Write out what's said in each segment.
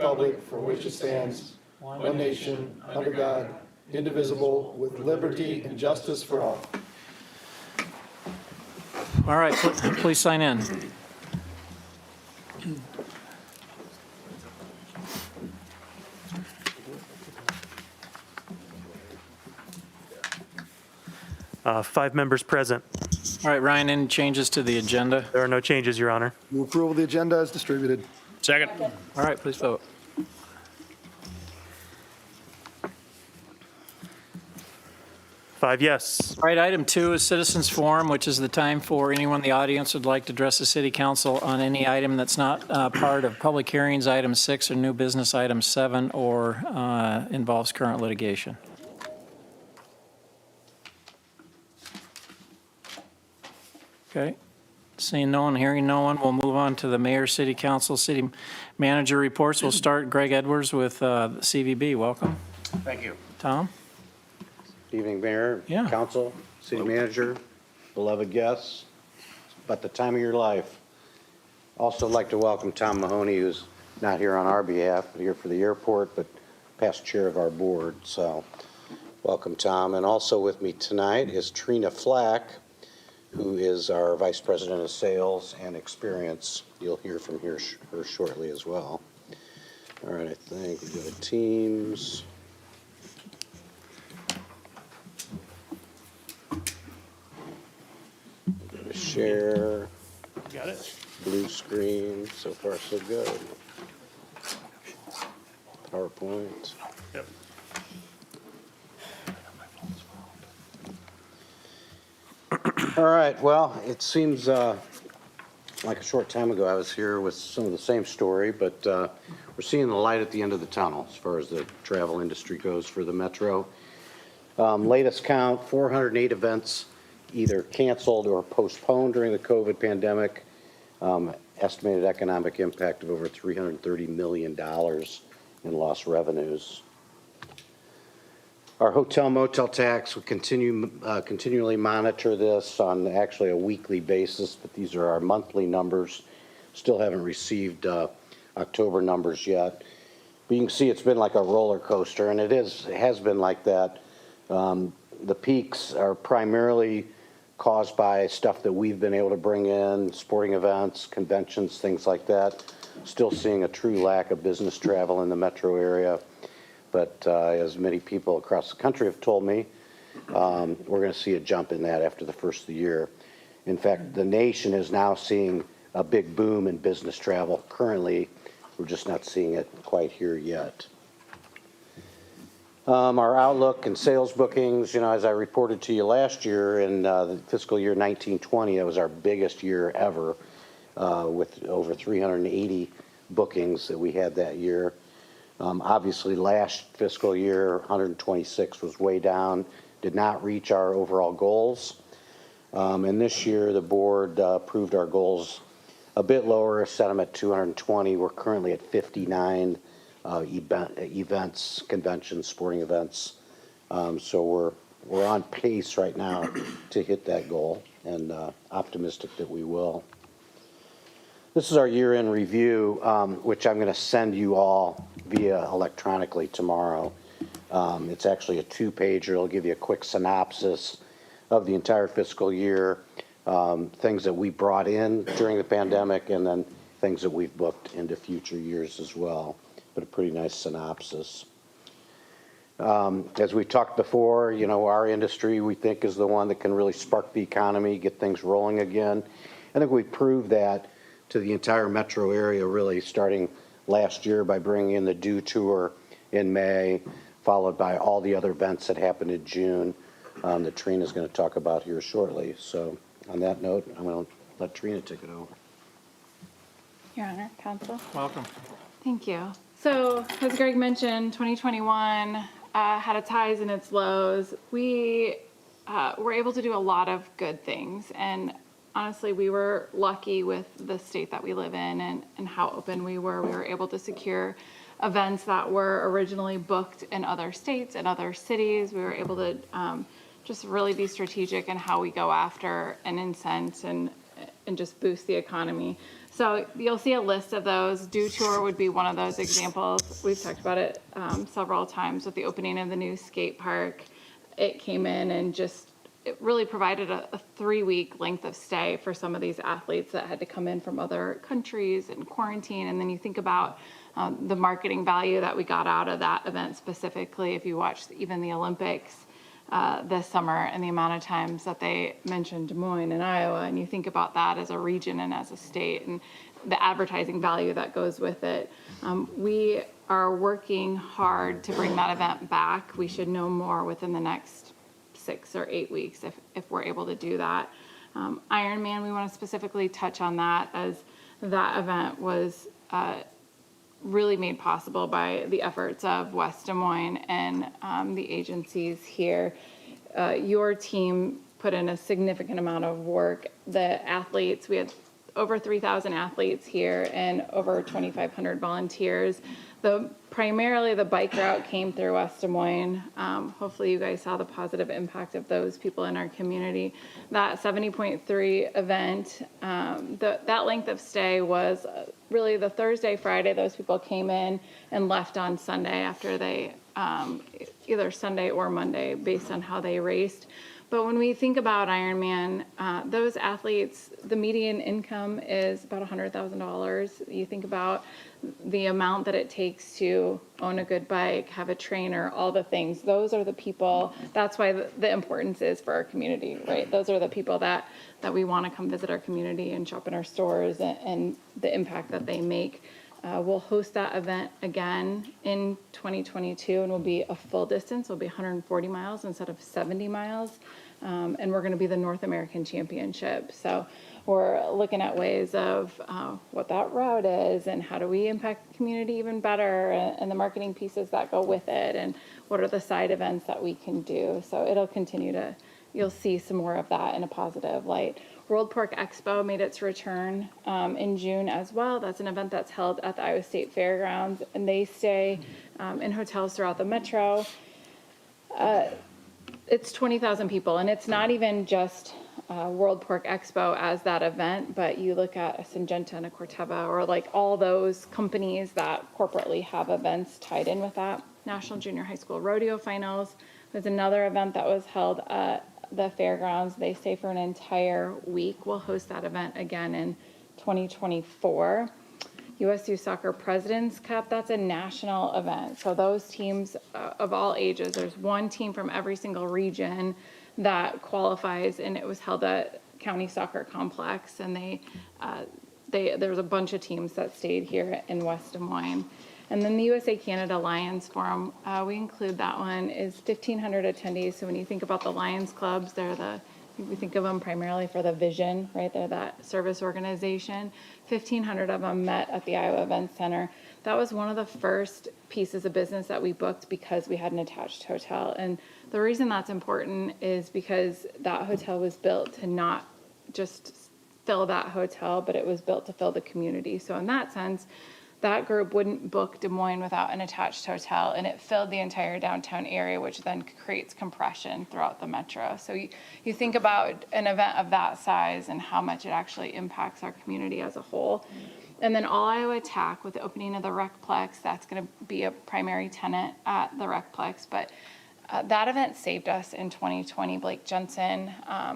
republic for which it stands, one nation, under God, indivisible, with liberty and justice for all. All right, please sign in. Five members present. All right, Ryan, any changes to the agenda? There are no changes, Your Honor. Move approval of the agenda as distributed. Second. All right, please vote. Five yes. All right, item 2 is citizens forum, which is the time for anyone in the audience who'd like to address the city council on any item that's not part of public hearings, item 6, or new business, item 7, or involves current litigation. Okay, seeing no one, hearing no one, we'll move on to the mayor, city council, city manager reports. We'll start Greg Edwards with CVB. Welcome. Thank you. Tom? Evening, Mayor, Yeah. Council, City Manager, beloved guests, about the time of your life. Also like to welcome Tom Mahoney, who's not here on our behalf, but here for the airport, but past chair of our board. So welcome, Tom. And also with me tonight is Trina Flack, who is our Vice President of Sales and Experience. You'll hear from her shortly as well. All right, I think we go to Teams. Go to Share. Got it. Blue screen. So far, so good. PowerPoint. Yep. All right, well, it seems like a short time ago I was here with some of the same story, but we're seeing the light at the end of the tunnel as far as the travel industry goes for the Metro. Latest count, 408 events either canceled or postponed during the COVID pandemic. Estimated economic impact of over $330 million in lost revenues. Our hotel motel tax, we continually monitor this on actually a weekly basis, but these are our monthly numbers. Still haven't received October numbers yet. But you can see it's been like a roller coaster, and it has been like that. The peaks are primarily caused by stuff that we've been able to bring in, sporting events, conventions, things like that. Still seeing a true lack of business travel in the metro area. But as many people across the country have told me, we're going to see a jump in that after the first of the year. In fact, the nation is now seeing a big boom in business travel. Currently, we're just not seeing it quite here yet. Our outlook and sales bookings, as I reported to you last year in the fiscal year 1920, that was our biggest year ever with over 380 bookings that we had that year. Obviously, last fiscal year, 126 was way down, did not reach our overall goals. And this year, the board approved our goals a bit lower, set them at 220. We're currently at 59 events, conventions, sporting events. So we're on pace right now to hit that goal, and optimistic that we will. This is our year-end review, which I'm going to send you all via electronically tomorrow. It's actually a 2-pager. It'll give you a quick synopsis of the entire fiscal year, things that we brought in during the pandemic, and then things that we've booked into future years as well. But a pretty nice synopsis. As we talked before, our industry, we think, is the one that can really spark the economy, get things rolling again. I think we proved that to the entire metro area, really starting last year by bringing in the Dew Tour in May, followed by all the other events that happened in June that Trina's going to talk about here shortly. So on that note, I'm going to let Trina take it over. Your Honor, Counsel. Welcome. Thank you. So, as Greg mentioned, 2021 had its highs and its lows. We were able to do a lot of good things, and honestly, we were lucky with the state that we live in and how open we were. We were able to secure events that were originally booked in other states and other cities. We were able to just really be strategic in how we go after and incent and just boost the economy. So you'll see a list of those. Dew Tour would be one of those examples. We've talked about it several times with the opening of the new skate park. It came in and it really provided a 3-week length of stay for some of these athletes that had to come in from other countries and quarantine. And then you think about the marketing value that we got out of that event specifically. If you watched even the Olympics this summer and the amount of times that they mentioned Des Moines and Iowa, and you think about that as a region and as a state and the advertising value that goes with it. We are working hard to bring that event back. We should know more within the next 6 or 8 weeks if we're able to do that. Ironman, we want to specifically touch on that, as that event was really made possible by the efforts of West Des Moines and the agencies here. Your team put in a significant amount of work. The athletes, we had over 3,000 athletes here and over 2,500 volunteers. Primarily the bike route came through West Des Moines. Hopefully you guys saw the positive impact of those people in our community. That 70.3 event, that length of stay was really the Thursday, Friday. Those people came in and left on Sunday after they, either Sunday or Monday, based on how they raced. But when we think about Ironman, those athletes, the median income is about $100,000. You think about the amount that it takes to own a good bike, have a trainer, all the things. Those are the people, that's why the importance is for our community, right? Those are the people that we want to come visit our community and shop in our stores, and the impact that they make. We'll host that event again in 2022, and will be a full distance. It'll be 140 miles instead of 70 miles. And we're going to be the North American Championship. So we're looking at ways of what that route is and how do we impact the community even better, and the marketing pieces that go with it, and what are the side events that we can do. So it'll continue to, you'll see some more of that in a positive light. World Pork Expo made its return in June as well. That's an event that's held at the Iowa State Fairgrounds, and they stay in hotels throughout the metro. It's 20,000 people, and it's not even just World Pork Expo as that event, but you look at a Syngenta and a Corteva, or like all those companies that corporately have events tied in with that. National Junior High School Rodeo Finals was another event that was held at the fairgrounds. They stay for an entire week. We'll host that event again in 2024. USU Soccer President's Cup, that's a national event. So those teams of all ages, there's one team from every single region that qualifies, and it was held at County Soccer Complex, and there's a bunch of teams that stayed here in West Des Moines. And then the USA-Canada Lions Forum, we include that one, is 1,500 attendees. So when you think about the Lions clubs, we think of them primarily for the vision, right? They're that service organization. 1,500 of them met at the Iowa Event Center. That was one of the first pieces of business that we booked because we had an attached hotel. And the reason that's important is because that hotel was built to not just fill that hotel, but it was built to fill the community. So in that sense, that group wouldn't book Des Moines without an attached hotel, and it filled the entire downtown area, which then creates compression throughout the metro. So you think about an event of that size and how much it actually impacts our community as a whole. And then All Iowa Attack with the opening of the Recplex, that's going to be a primary tenant at the Recplex. But that event saved us in 2020. Blake Jensen,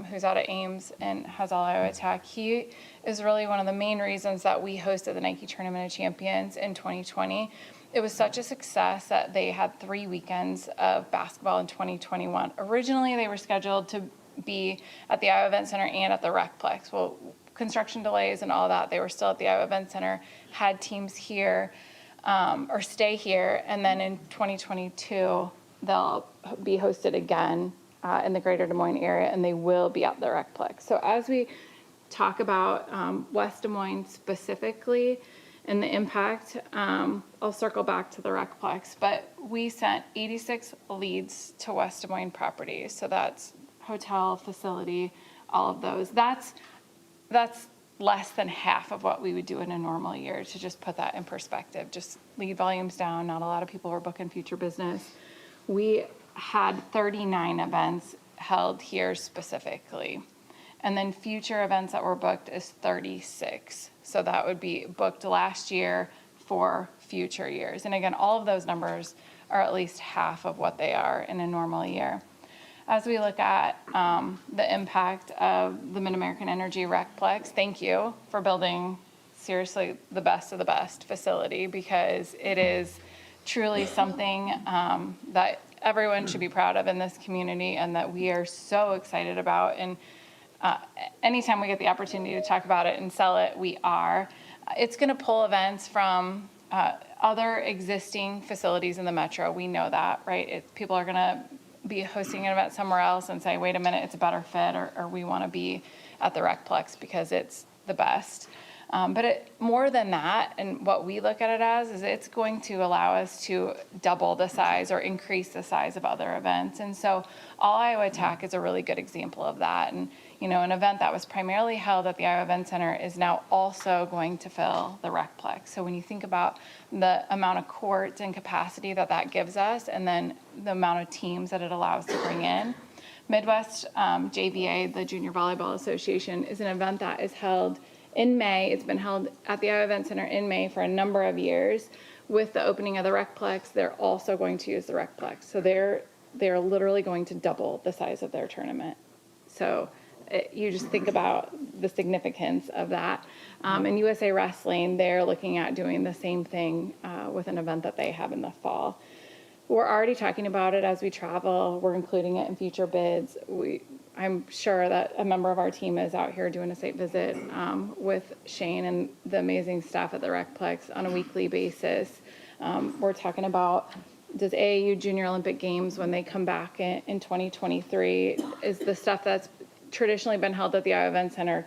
who's out of Ames and has All Iowa Attack, he is really one of the main reasons that we hosted the Nike Tournament of Champions in 2020. It was such a success that they had 3 weekends of basketball in 2021. Originally, they were scheduled to be at the Iowa Event Center and at the Recplex. Well, construction delays and all that, they were still at the Iowa Event Center, had teams here or stay here, and then in 2022, they'll be hosted again in the greater Des Moines area, and they will be at the Recplex. So as we talk about West Des Moines specifically and the impact, I'll circle back to the Recplex, but we sent 86 leads to West Des Moines properties. So that's hotel, facility, all of those. That's less than half of what we would do in a normal year, to just put that in perspective. Just lead volumes down. Not a lot of people were booking future business. We had 39 events held here specifically. And then future events that were booked is 36. So that would be booked last year for future years. And again, all of those numbers are at least half of what they are in a normal year. As we look at the impact of the Mid-American Energy Recplex, thank you for building seriously the best of the best facility, because it is truly something that everyone should be proud of in this community and that we are so excited about. And anytime we get the opportunity to talk about it and sell it, we are. It's going to pull events from other existing facilities in the metro. We know that, right? People are going to be hosting an event somewhere else and say, wait a minute, it's a better fit, or we want to be at the Recplex because it's the best. But more than that, and what we look at it as, is it's going to allow us to double the size or increase the size of other events. And so All Iowa Tech is a really good example of that. And, you know, an event that was primarily held at the Iowa Event Center is now also going to fill the Recplex. So when you think about the amount of court and capacity that that gives us, and then the amount of teams that it allows to bring in, Midwest JVA, the Junior Volleyball Association, is an event that is held in May. It's been held at the Iowa Event Center in May for a number of years. With the opening of the Recplex, they're also going to use the Recplex. So they're literally going to double the size of their tournament. So you just think about the significance of that. And USA Wrestling, they're looking at doing the same thing with an event that they have in the fall. We're already talking about it as we travel. We're including it in future bids. I'm sure that a member of our team is out here doing a site visit with Shane and the amazing staff at the Recplex on a weekly basis. We're talking about, does AAU Junior Olympic Games, when they come back in 2023, is the stuff that's traditionally been held at the Iowa Event Center,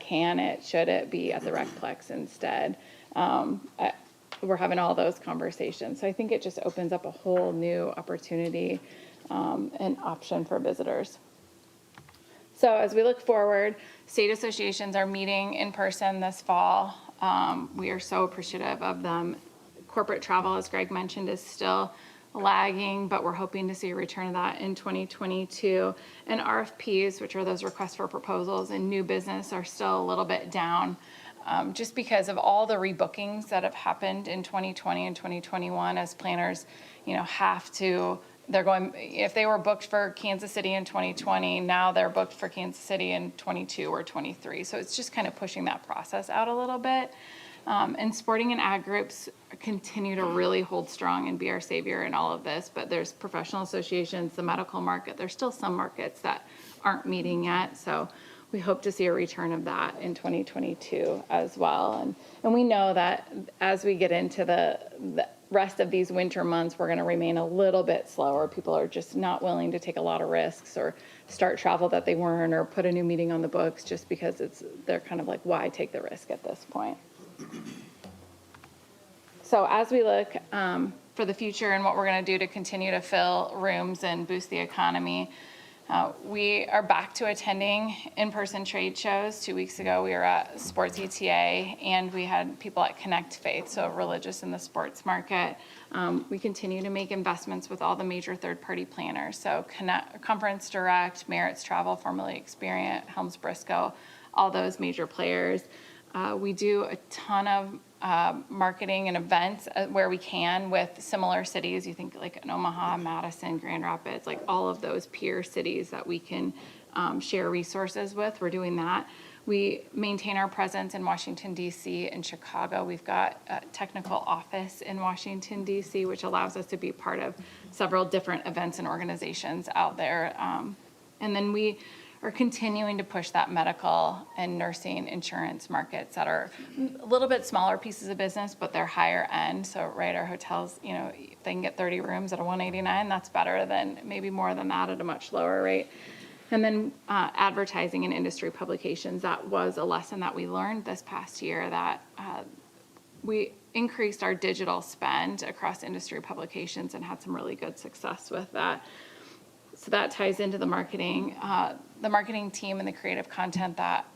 should it be at the Recplex instead? We're having all those conversations. So I think it just opens up a whole new opportunity and option for visitors. So as we look forward, state associations are meeting in person this fall. We are so appreciative of them. Corporate travel, as Greg mentioned, is still lagging, but we're hoping to see a return of that in 2022. And RFPs, which are those requests for proposals, and new business are still a little bit down. Just because of all the rebookings that have happened in 2020 and 2021, as planners, if they were booked for Kansas City in 2020, now they're booked for Kansas City in 22 or 23. So it's just kind of pushing that process out a little bit. And sporting and ag groups continue to really hold strong and be our savior in all of this. But there's professional associations, the medical market. There's still some markets that aren't meeting yet. So we hope to see a return of that in 2022 as well. And we know that as we get into the rest of these winter months, we're going to remain a little bit slower. People are just not willing to take a lot of risks or start travel that they weren't, or put a new meeting on the books, just because they're kind of like, why take the risk at this point? So as we look for the future and what we're going to do to continue to fill rooms and boost the economy, we are back to attending in-person trade shows. 2 weeks ago, we were at Sports ETA, and we had people at Connect Faith, so religious in the sports market. We continue to make investments with all the major third-party planners, so Conference Direct, Merritt's Travel, formerly Experience, Helms Briscoe, all those major players. We do a ton of marketing and events where we can with similar cities. You think like in Omaha, Madison, Grand Rapids, like all of those peer cities that we can share resources with. We're doing that. We maintain our presence in Washington, D.C. and Chicago. We've got a technical office in Washington, D.C., which allows us to be part of several different events and organizations out there. And then we are continuing to push that medical and nursing insurance markets that are a little bit smaller pieces of business, but they're higher end. So, right, our hotels, if they can get 30 rooms at a $189, that's better than maybe more than that at a much lower rate. And then advertising and industry publications. That was a lesson that we learned this past year, that we increased our digital spend across industry publications and had some really good success with that. So that ties into the marketing team and the creative content that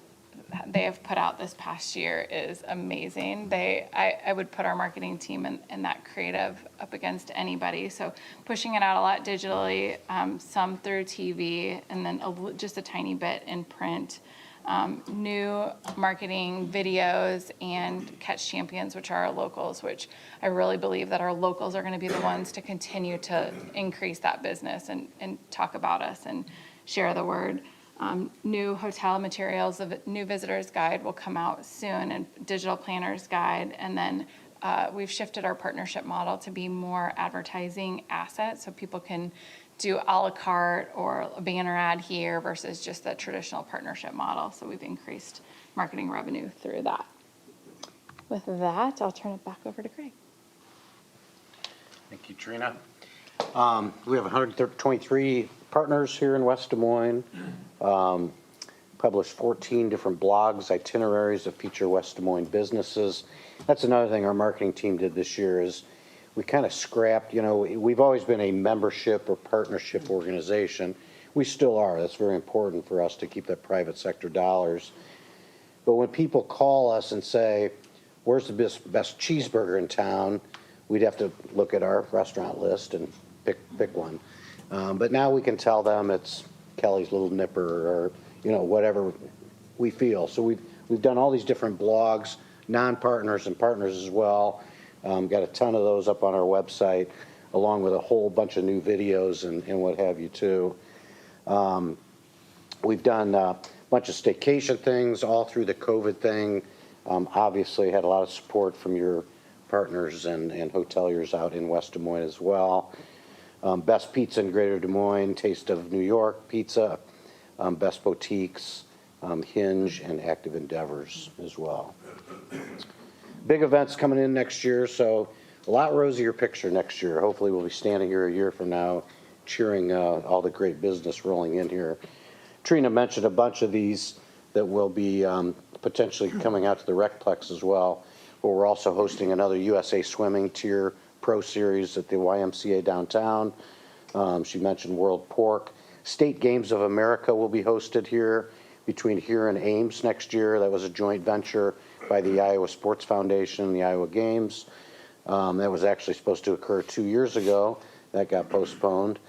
they have put out this past year is amazing. I would put our marketing team and that creative up against anybody. So pushing it out a lot digitally, some through TV, and then just a tiny bit in print. new marketing videos, and Catch Champions, which are our locals, which I really believe that our locals are going to be the ones to continue to increase that business and talk about us and share the word. New hotel materials, a new visitor's guide will come out soon, and digital planner's guide. And then we've shifted our partnership model to be more advertising assets, so people can do a la carte or a banner ad here versus just the traditional partnership model. So we've increased marketing revenue through that. With that, I'll turn it back over to Greg. Thank you, Trina. We have 123 partners here in West Des Moines. Published 14 different blogs, itineraries that feature West Des Moines businesses. That's another thing our marketing team did this year is we kind of scrapped, we've always been a membership or partnership organization. We still are. That's very important for us to keep that private sector dollars. But when people call us and say, where's the best cheeseburger in town, we'd have to look at our restaurant list and pick one. But now we can tell them it's Kelly's Little Nipper or, whatever we feel. So we've done all these different blogs, non-partners and partners as well. Got a ton of those up on our website, along with a whole bunch of new videos and what have you too. We've done a bunch of staycation things all through the COVID thing. Obviously had a lot of support from your partners and hoteliers out in West Des Moines as well. Best Pizza in Greater Des Moines, Taste of New York Pizza, Best Boutiques, Hinge, and Active Endeavors as well. Big events coming in next year, so a lot rosier picture next year. Hopefully we'll be standing here a year from now cheering all the great business rolling in here. Trina mentioned a bunch of these that will be potentially coming out to the Recplex as well, but we're also hosting another USA Swimming Tier Pro Series at the YMCA downtown. She mentioned World Pork. State Games of America will be hosted here between here and Ames next year. That was a joint venture by the Iowa Sports Foundation and the Iowa Games. That was actually supposed to occur 2 years ago. That got postponed.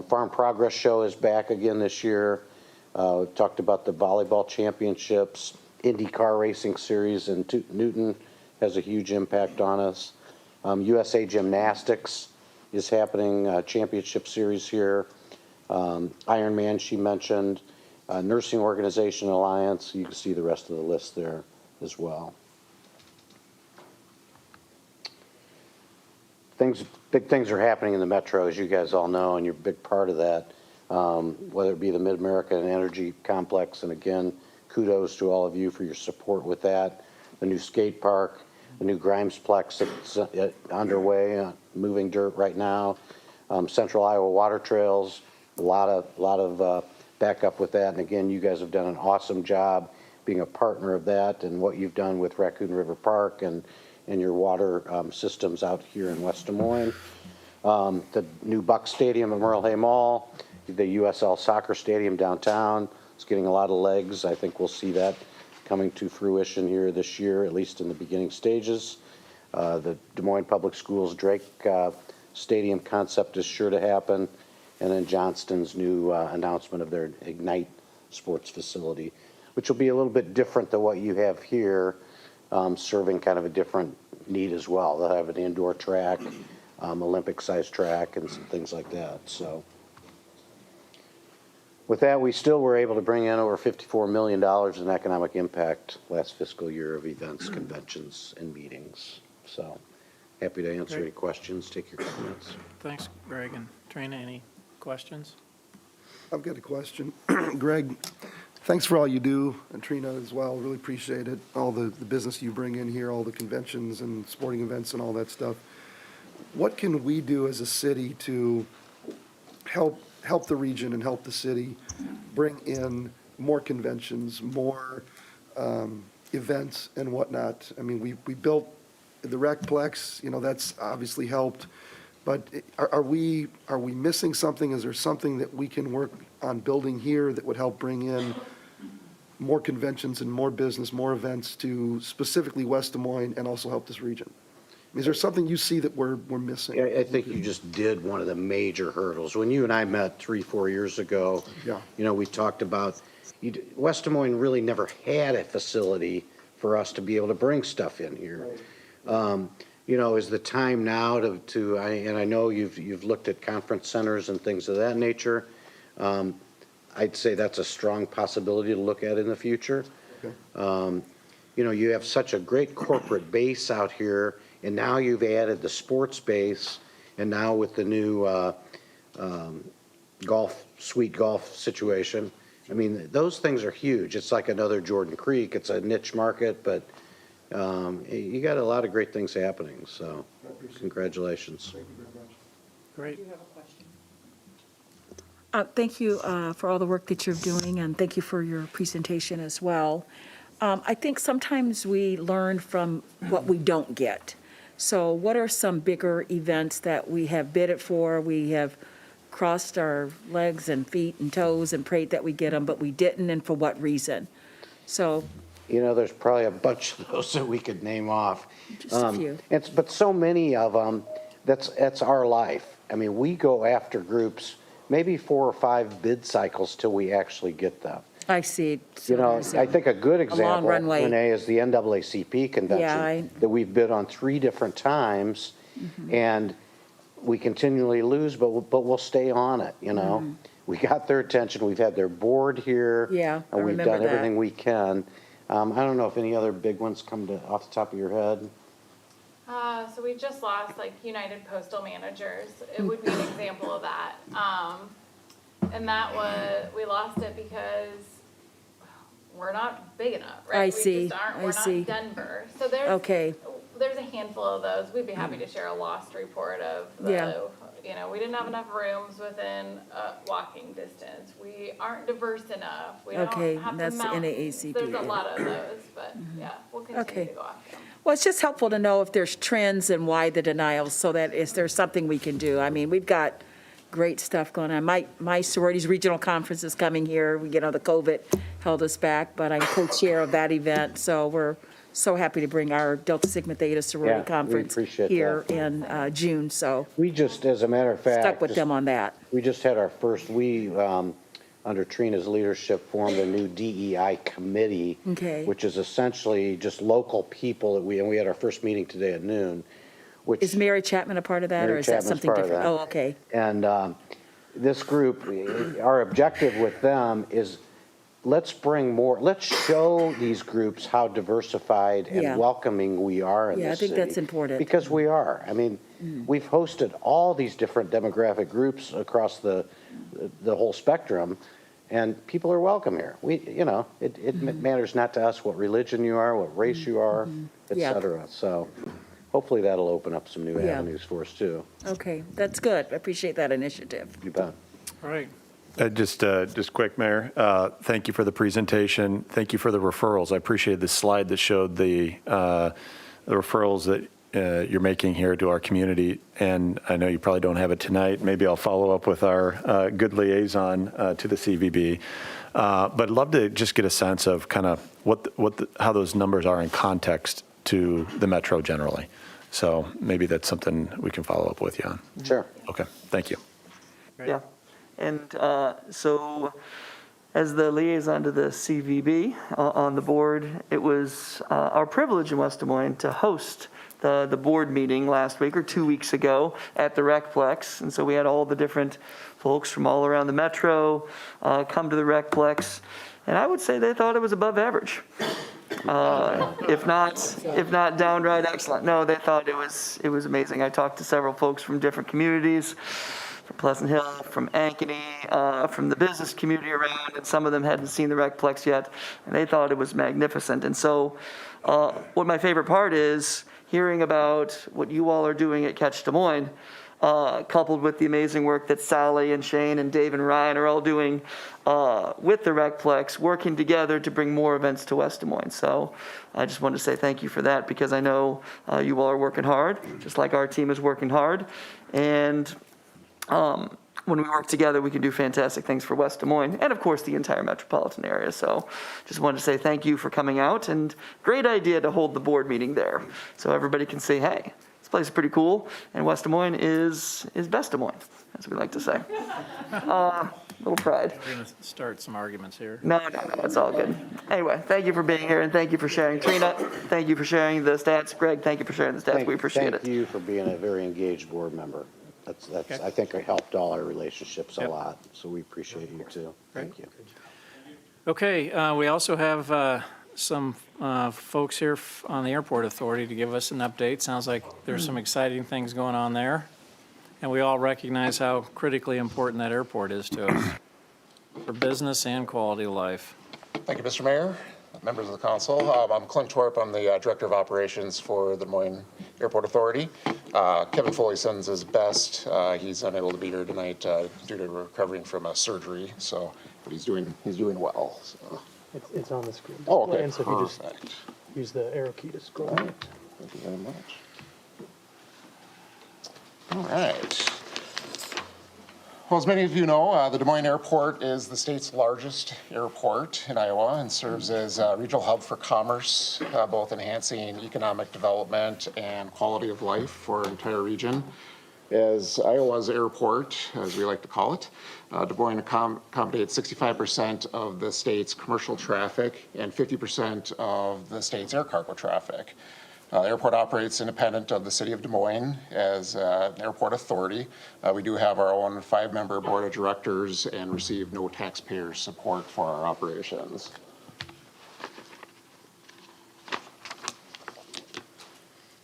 Farm Progress Show is back again this year. We talked about the volleyball championships. Indy Car Racing Series in Newton has a huge impact on us. USA Gymnastics is happening, championship series here. Ironman, she mentioned. Nursing Organization Alliance. You can see the rest of the list there as well. Big things are happening in the metro, as you guys all know, and you're a big part of that, whether it be the Mid-American Energy Complex. And again, kudos to all of you for your support with that. The new skate park, the new Grimesplex that's underway, moving dirt right now. Central Iowa Water Trails, a lot of backup with that. And again, you guys have done an awesome job being a partner of that and what you've done with Raccoon River Park and your water systems out here in West Des Moines. The new Buck Stadium at Merle Hay Mall, the USL Soccer Stadium downtown. It's getting a lot of legs. I think we'll see that coming to fruition here this year, at least in the beginning stages. The Des Moines Public Schools Drake Stadium concept is sure to happen. And then Johnston's new announcement of their Ignite sports facility, which will be a little bit different than what you have here, serving kind of a different need as well. They'll have an indoor track, Olympic-sized track, and some things like that. So with that, we still were able to bring in over $54 million in economic impact last fiscal year of events, conventions, and meetings. So happy to answer any questions, take your comments. Thanks, Greg. And Trina, any questions? I've got a question. Greg, thanks for all you do, and Trina as well. Really appreciate it. All the business you bring in here, all the conventions and sporting events and all that stuff. What can we do as a city to help the region and help the city bring in more conventions, more events and whatnot? I mean, we built the Recplex, that's obviously helped. But are we missing something? Is there something that we can work on building here that would help bring in more conventions and more business, more events to specifically West Des Moines and also help this region? Is there something you see that we're missing? I think you just did one of the major hurdles. When you and I met 3-4 years ago, Yeah. we talked about West Des Moines really never had a facility for us to be able to bring stuff in here. Is the time now and I know you've looked at conference centers and things of that nature. I'd say that's a strong possibility to look at in the future. Okay. You have such a great corporate base out here, and now you've added the sports base, and now with the new suite golf situation. I mean, those things are huge. It's like another Jordan Creek. It's a niche market, but you got a lot of great things happening, so congratulations. Thank you very much. Great. Thank you for all the work that you're doing, and thank you for your presentation as well. I think sometimes we learn from what we don't get. So what are some bigger events that we have bidded for, we have crossed our legs and feet and toes and prayed that we get them, but we didn't, and for what reason? So, There's probably a bunch of those that we could name off. just a few. But so many of them, that's our life. I mean, we go after groups, maybe 4 or 5 bid cycles till we actually get them. I see. So there's I think a good example, runway. Renee, is the NAACP convention that we've bid on 3 different times, and we continually lose, but we'll stay on it, We got their attention, we've had their board here. Yeah, I And we've remember done that. everything we can. I don't know if any other big ones come off the top of your head. So we just lost United Postal Managers. It would be an example of that. And we lost it because we're not big enough, right? I see, We just aren't, I we're see. not Denver. So there's a handful of those. We'd be happy to share a lost report of we didn't have enough rooms within walking distance. We aren't diverse enough. We Okay, don't have that's the the mountains. NAACP. There's a lot of those, but we'll continue Okay. to go after them. Well, it's just helpful to know if there's trends and why the denials, so that if there's something we can do. I mean, we've got great stuff going on. My sorority's regional conference is coming here. The COVID held us back, but I'm co-chair of that event, so we're so happy to bring our Delta Sigma Theta Yeah, sorority we conference appreciate here that. in June, so We just, as a matter of fact. stuck with them on that. We just had our first, under Trina's leadership, formed a new DEI committee. Okay. Which is essentially just local people and we had our first meeting today at noon, which. Is Mary Chapman a part of that, or Mary is that Chapman's something part of different? that. Oh, okay. And this group, our objective with them is let's show these groups how diversified Yeah. and welcoming we are in Yeah, I this think city. that's important. Because we are. I mean, we've hosted all these different demographic groups across the whole spectrum, and people are welcome here. It matters not to us what religion you are, what race you are, et Yeah. cetera. So hopefully that'll open up some new Yeah. avenues for us too. Okay, that's good. I appreciate that initiative. You bet. All right. Just quick, Mayor. Thank you for the presentation. Thank you for the referrals. I appreciate the slide that showed the referrals that you're making here to our community. And I know you probably don't have it tonight. Maybe I'll follow up with our good liaison to the CVB. But I'd love to just get a sense of kind of how those numbers are in context to the Metro generally. So maybe that's something we can follow up with you on. Sure. Okay, thank you. Yeah, and so as the liaison to the CVB on the board, it was our privilege in West Des Moines to host the board meeting last week or 2 weeks ago at the Recplex. And so we had all the different folks from all around the Metro come to the Recplex. And I would say they thought it was above average. If not downright excellent. No, they thought it was amazing. I talked to several folks from different communities, from Pleasant Hill, from Ankeny, from the business community around, and some of them hadn't seen the Recplex yet, and they thought it was magnificent. And so what my favorite part is hearing about what you all are doing at Catch Des Moines, coupled with the amazing work that Sally and Shane and Dave and Ryan are all doing with the Recplex, working together to bring more events to West Des Moines. So I just wanted to say thank you for that, because I know you all are working hard, just like our team is working hard. And when we work together, we can do fantastic things for West Des Moines and, of course, the entire metropolitan area. So just wanted to say thank you for coming out, and great idea to hold the board meeting there so everybody can say, hey, This place is pretty cool, and West Des Moines is best Des Moines, as we like to say. Little pride. We're going to start some arguments here. No, it's all good. Anyway, thank you for being here, and thank you for sharing. Trina, thank you for sharing the stats. Greg, thank you for sharing the stats. We appreciate it. Thank you for being a very engaged board member. That's, I think it helped all our relationships a Yep. lot, so we appreciate you too. Thank you. Okay, we also have some folks here on the Airport Authority to give us an update. Sounds like there's some exciting things going on there. And we all recognize how critically important that airport is to us for business and quality of life. Thank you, Mr. Mayor, members of the council. I'm Clint Torp. I'm the Director of Operations for the Des Moines Airport Authority. Kevin Foley sends his best. He's unable to be here tonight due to recovering from a surgery, so, but he's doing well. So. It's on the screen. Oh, okay, And so if you just perfect. use the arrow key to scroll it. Thank you very much. All right. Well, as many of you know, the Des Moines Airport is the state's largest airport in Iowa and serves as a regional hub for commerce, both enhancing economic development and quality of life for our entire region. As Iowa's airport, as we like to call it, Des Moines accommodates 65% of the state's commercial traffic and 50% of the state's air cargo traffic. The airport operates independent of the city of Des Moines as an airport authority. We do have our own 5-member board of directors and receive no taxpayer support for our operations.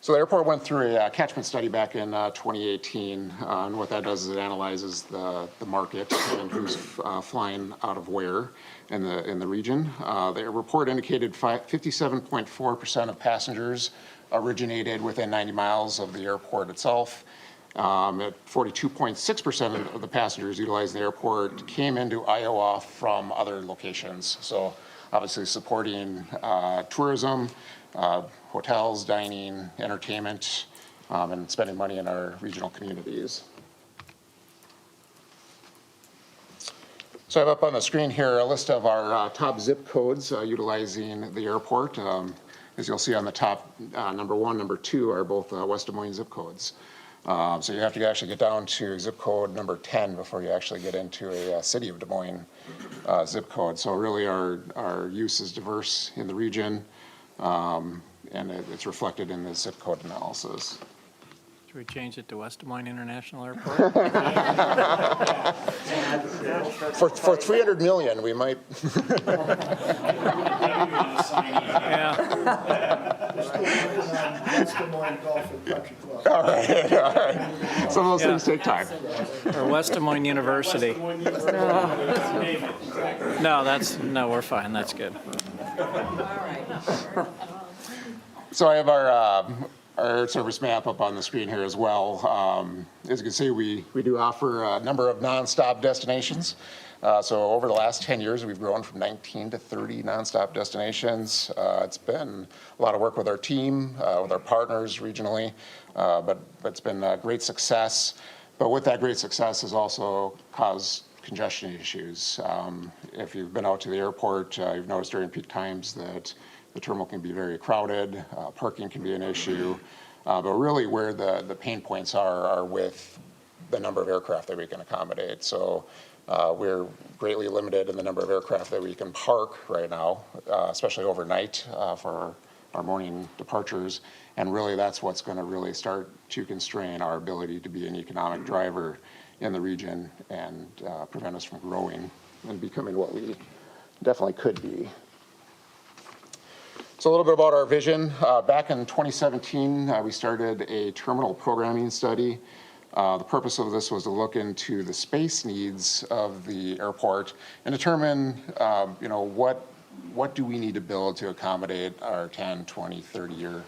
So the airport went through a catchment study back in 2018, and what that does is it analyzes the market and who's flying out of where in the region. The report indicated 57.4% of passengers originated within 90 miles of the airport itself. At 42.6% of the passengers utilizing the airport came into Iowa from other locations. So obviously supporting tourism, hotels, dining, entertainment, and spending money in our regional communities. So I have up on the screen here a list of our top zip codes utilizing the airport. As you'll see on the top, number 1, number 2 are both West Des Moines zip codes. So you have to actually get down to zip code number 10 before you actually get into a city of Des Moines zip code. So really our use is diverse in the region, and it's reflected in the zip code analysis. Should we change it to West Des Moines International Airport? For 300 million, we might. Yeah. West Des Moines Golf and Country Club. All right. Some of those things take time. Or West Des Moines University. No, we're fine, that's good. So I have our service map up on the screen here as well. As you can see, we do offer a number of nonstop destinations. So over the last 10 years, we've grown from 19 to 30 nonstop destinations. It's been a lot of work with our team, with our partners regionally, but it's been a great success. But with that great success has also caused congestion issues. If you've been out to the airport, you've noticed during peak times that the terminal can be very crowded, parking can be an issue, but really where the pain points are with the number of aircraft that we can accommodate. So we're greatly limited in the number of aircraft that we can park right now, especially overnight for our morning departures. And really that's what's going to really start to constrain our ability to be an economic driver in the region and prevent us from growing and becoming what we definitely could be. So a little bit about our vision. Back in 2017, we started a terminal programming study. The purpose of this was to look into the space needs of the airport and determine, what do we need to build to accommodate our 10, 20, 30-year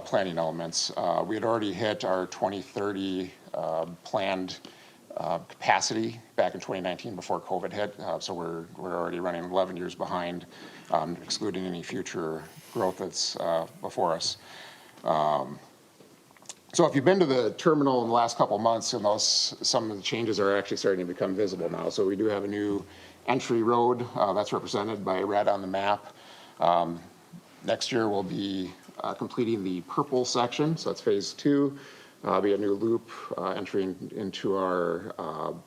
planning elements. We had already hit our 2030 planned capacity back in 2019 before COVID hit, so we're already running 11 years behind, excluding any future growth that's before us. So if you've been to the terminal in the last couple of months, and some of the changes are actually starting to become visible now. So we do have a new entry road that's represented by red on the map. Next year will be completing the purple section, so that's phase 2. Be a new loop entering into our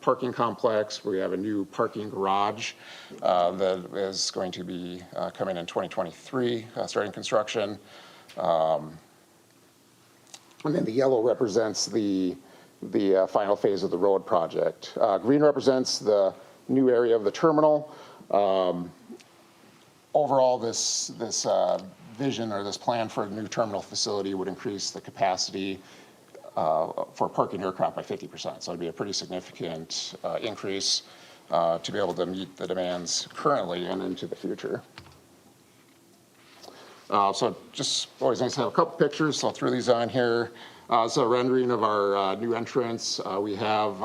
parking complex. We have a new parking garage that is going to be coming in 2023, starting construction. And then the yellow represents the final phase of the road project. Green represents the new area of the terminal. Overall, this vision or this plan for a new terminal facility would increase the capacity for parking aircraft by 50%. So it'd be a pretty significant increase to be able to meet the demands currently and into the future. So just always nice to have a couple pictures, so I'll throw these on here. So a rendering of our new entrance. We have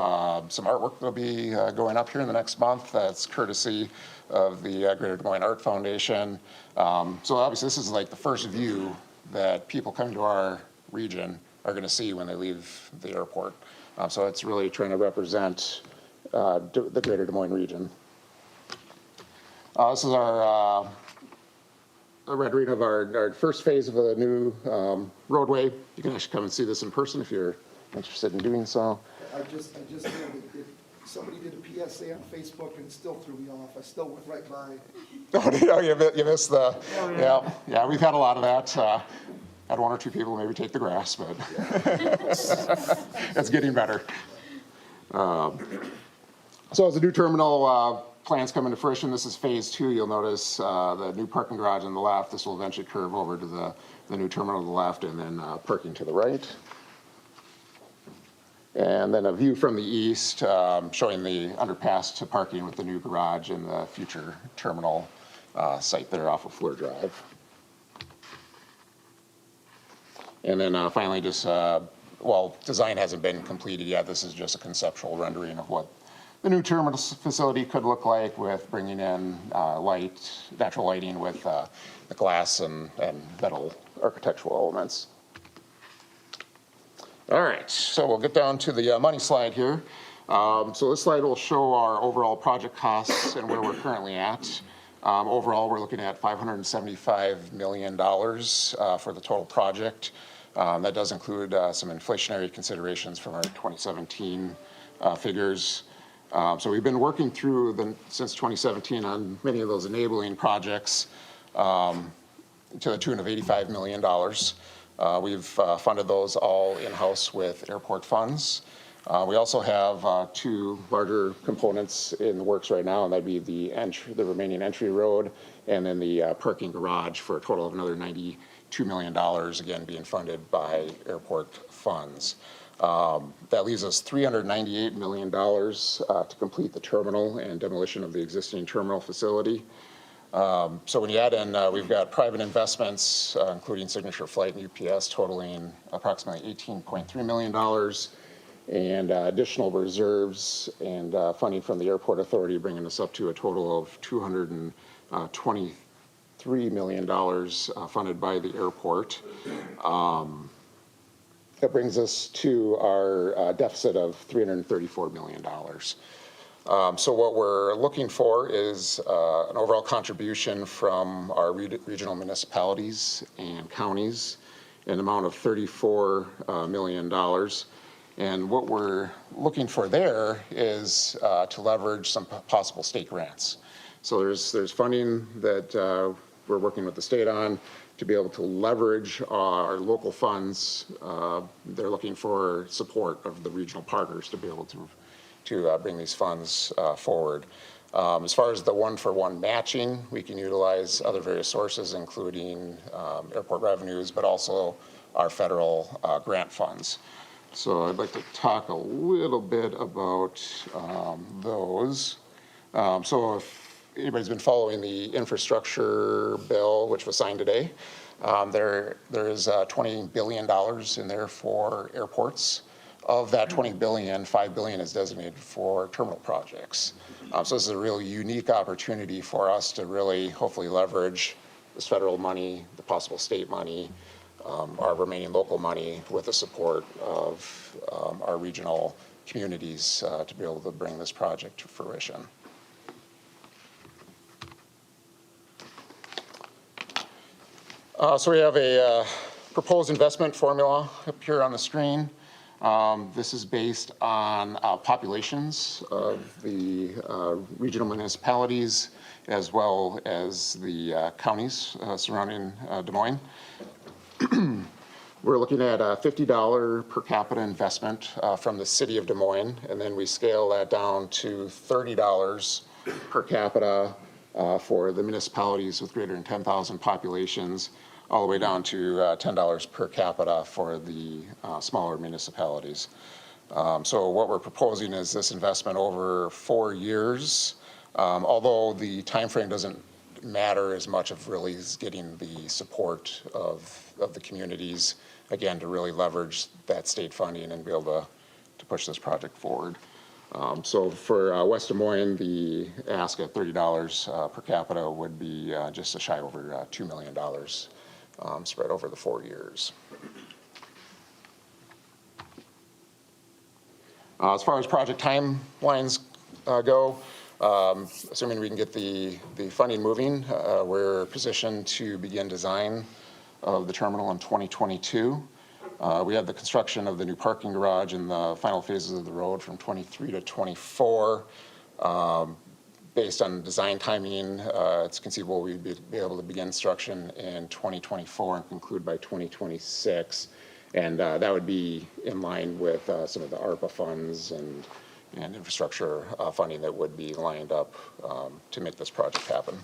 some artwork that'll be going up here in the next month. That's courtesy of the Greater Des Moines Art Foundation. So obviously this is like the first view that people coming to our region are going to see when they leave the airport. So it's really trying to represent the Greater Des Moines region. This is our a rendering of our first phase of a new roadway. You can actually come and see this in person if you're interested in doing so. I just know that somebody did a PSA on Facebook and it still threw me off. I still went right by. Oh, you missed the, yeah, we've had a lot of that. Had one or two people maybe take the grass, but it's getting better. So as the new terminal plans come into fruition, this is phase 2. You'll notice the new parking garage on the left. This will eventually curve over to the new terminal to the left, and then parking to the right. And then a view from the east showing the underpass to parking with the new garage and the future terminal site there off of Fleur Drive. And then finally just, well, design hasn't been completed yet. This is just a conceptual rendering of what the new terminal facility could look like, with bringing in natural lighting with the glass and metal architectural elements. All right, so we'll get down to the money slide here. So this slide will show our overall project costs and where we're currently at. Overall, we're looking at $575 million for the total project. That does include some inflationary considerations from our 2017 figures. So we've been working through since 2017 on many of those enabling projects to the tune of $85 million. We've funded those all in-house with airport funds. We also have 2 larger components in the works right now, and that'd be the remaining entry road and then the parking garage for a total of another $92 million, again being funded by airport funds. That leaves us $398 million to complete the terminal and demolition of the existing terminal facility. So when you add in, we've got private investments, including Signature Flight and UPS, totaling approximately $18.3 million, and additional reserves and funding from the airport authority, bringing us up to a total of $223 million funded by the airport. That brings us to our deficit of $334 million. So what we're looking for is an overall contribution from our regional municipalities and counties in an amount of $34 million. And what we're looking for there is to leverage some possible state grants. So there's funding that we're working with the state on to be able to leverage our local funds. They're looking for support of the regional partners to be able to bring these funds forward. As far as the one-for-one matching, we can utilize other various sources, including airport revenues, but also our federal grant funds. So I'd like to talk a little bit about those. So if anybody's been following the infrastructure bill, which was signed today, there is $20 billion in there for airports. Of that $20 billion, $5 billion is designated for terminal projects. So this is a really unique opportunity for us to really hopefully leverage this federal money, the possible state money, our remaining local money, with the support of our regional communities to be able to bring this project to fruition. So we have a proposed investment formula up here on the screen. This is based on populations of the regional municipalities as well as the counties surrounding Des Moines. We're looking at a $50 per capita investment from the city of Des Moines, and then we scale that down to $30 per capita for the municipalities with greater than 10,000 populations, all the way down to $10 per capita for the smaller municipalities. So what we're proposing is this investment over 4 years, although the timeframe doesn't matter as much of really is getting the support of the communities, again, to really leverage that state funding and be able to push this project forward. So for West Des Moines, the ask at $30 per capita would be just a shy over $2 million spread over the 4 years. As far as project timelines go, assuming we can get the funding moving, we're positioned to begin design of the terminal in 2022. We have the construction of the new parking garage and the final phases of the road from 23 to 24. Based on design timing, it's conceivable we'd be able to begin construction in 2024 and conclude by 2026. And that would be in line with some of the ARPA funds and infrastructure funding that would be lined up to make this project happen.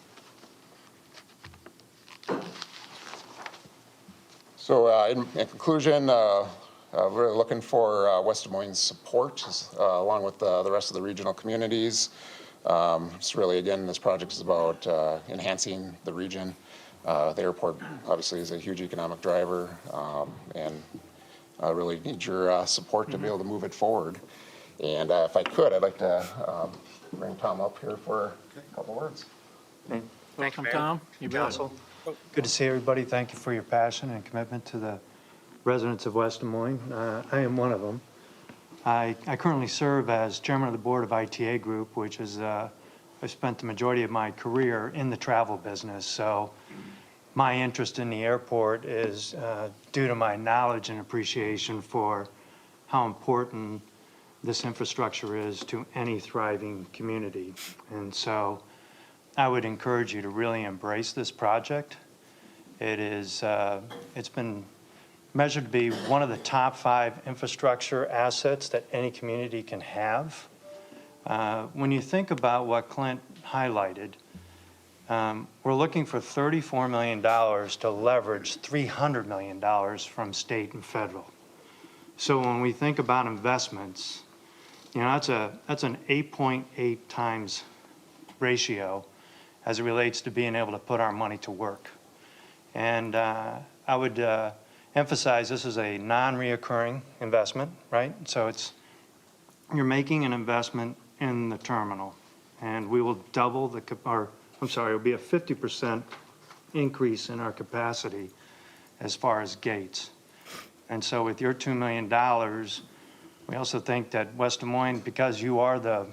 So in conclusion, we're looking for West Des Moines support along with the rest of the regional communities. It's really, again, this project is about enhancing the region. The airport obviously is a huge economic driver, and really need your support to be able to move it forward. And if I could, I'd like to bring Tom up here for a couple words. Welcome, Tom. You bet. Good to see everybody. Thank you for your passion and commitment to the residents of West Des Moines. I am one of them. I currently serve as chairman of the board of ITA Group, which is, I've spent the majority of my career in the travel business. So my interest in the airport is due to my knowledge and appreciation for how important this infrastructure is to any thriving community. And so I would encourage you to really embrace this project. It is, it's been measured to be one of the top 5 infrastructure assets that any community can have. When you think about what Clint highlighted, we're looking for $34 million to leverage $300 million from state and federal. So when we think about investments, you know, that's an 8.8 times ratio as it relates to being able to put our money to work. And I would emphasize this is a non-reoccurring investment, right? So you're making an investment in the terminal, and we will double it'll be a 50% increase in our capacity as far as gates. And so with your $2 million, we also think that West Des Moines, because you are the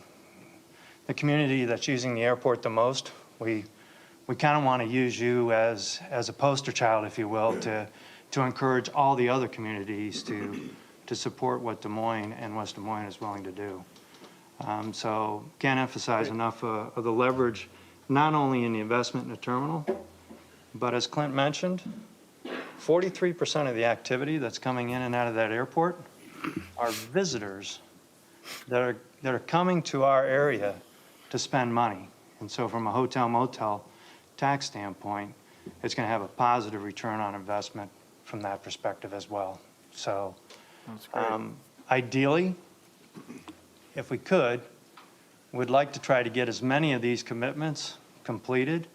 community that's using the airport the most, we kind of want to use you as a poster child, if you will, to encourage all the other communities to support what Des Moines and West Des Moines is willing to do. So can't emphasize enough of the leverage, not only in the investment in the terminal, but as Clint mentioned, 43% of the activity that's coming in and out of that airport are visitors that are coming to our area to spend money. And so from a hotel motel tax standpoint, it's going to have a positive return on investment from that perspective as well. So ideally, if we could, we'd like to try to get as many of these commitments completed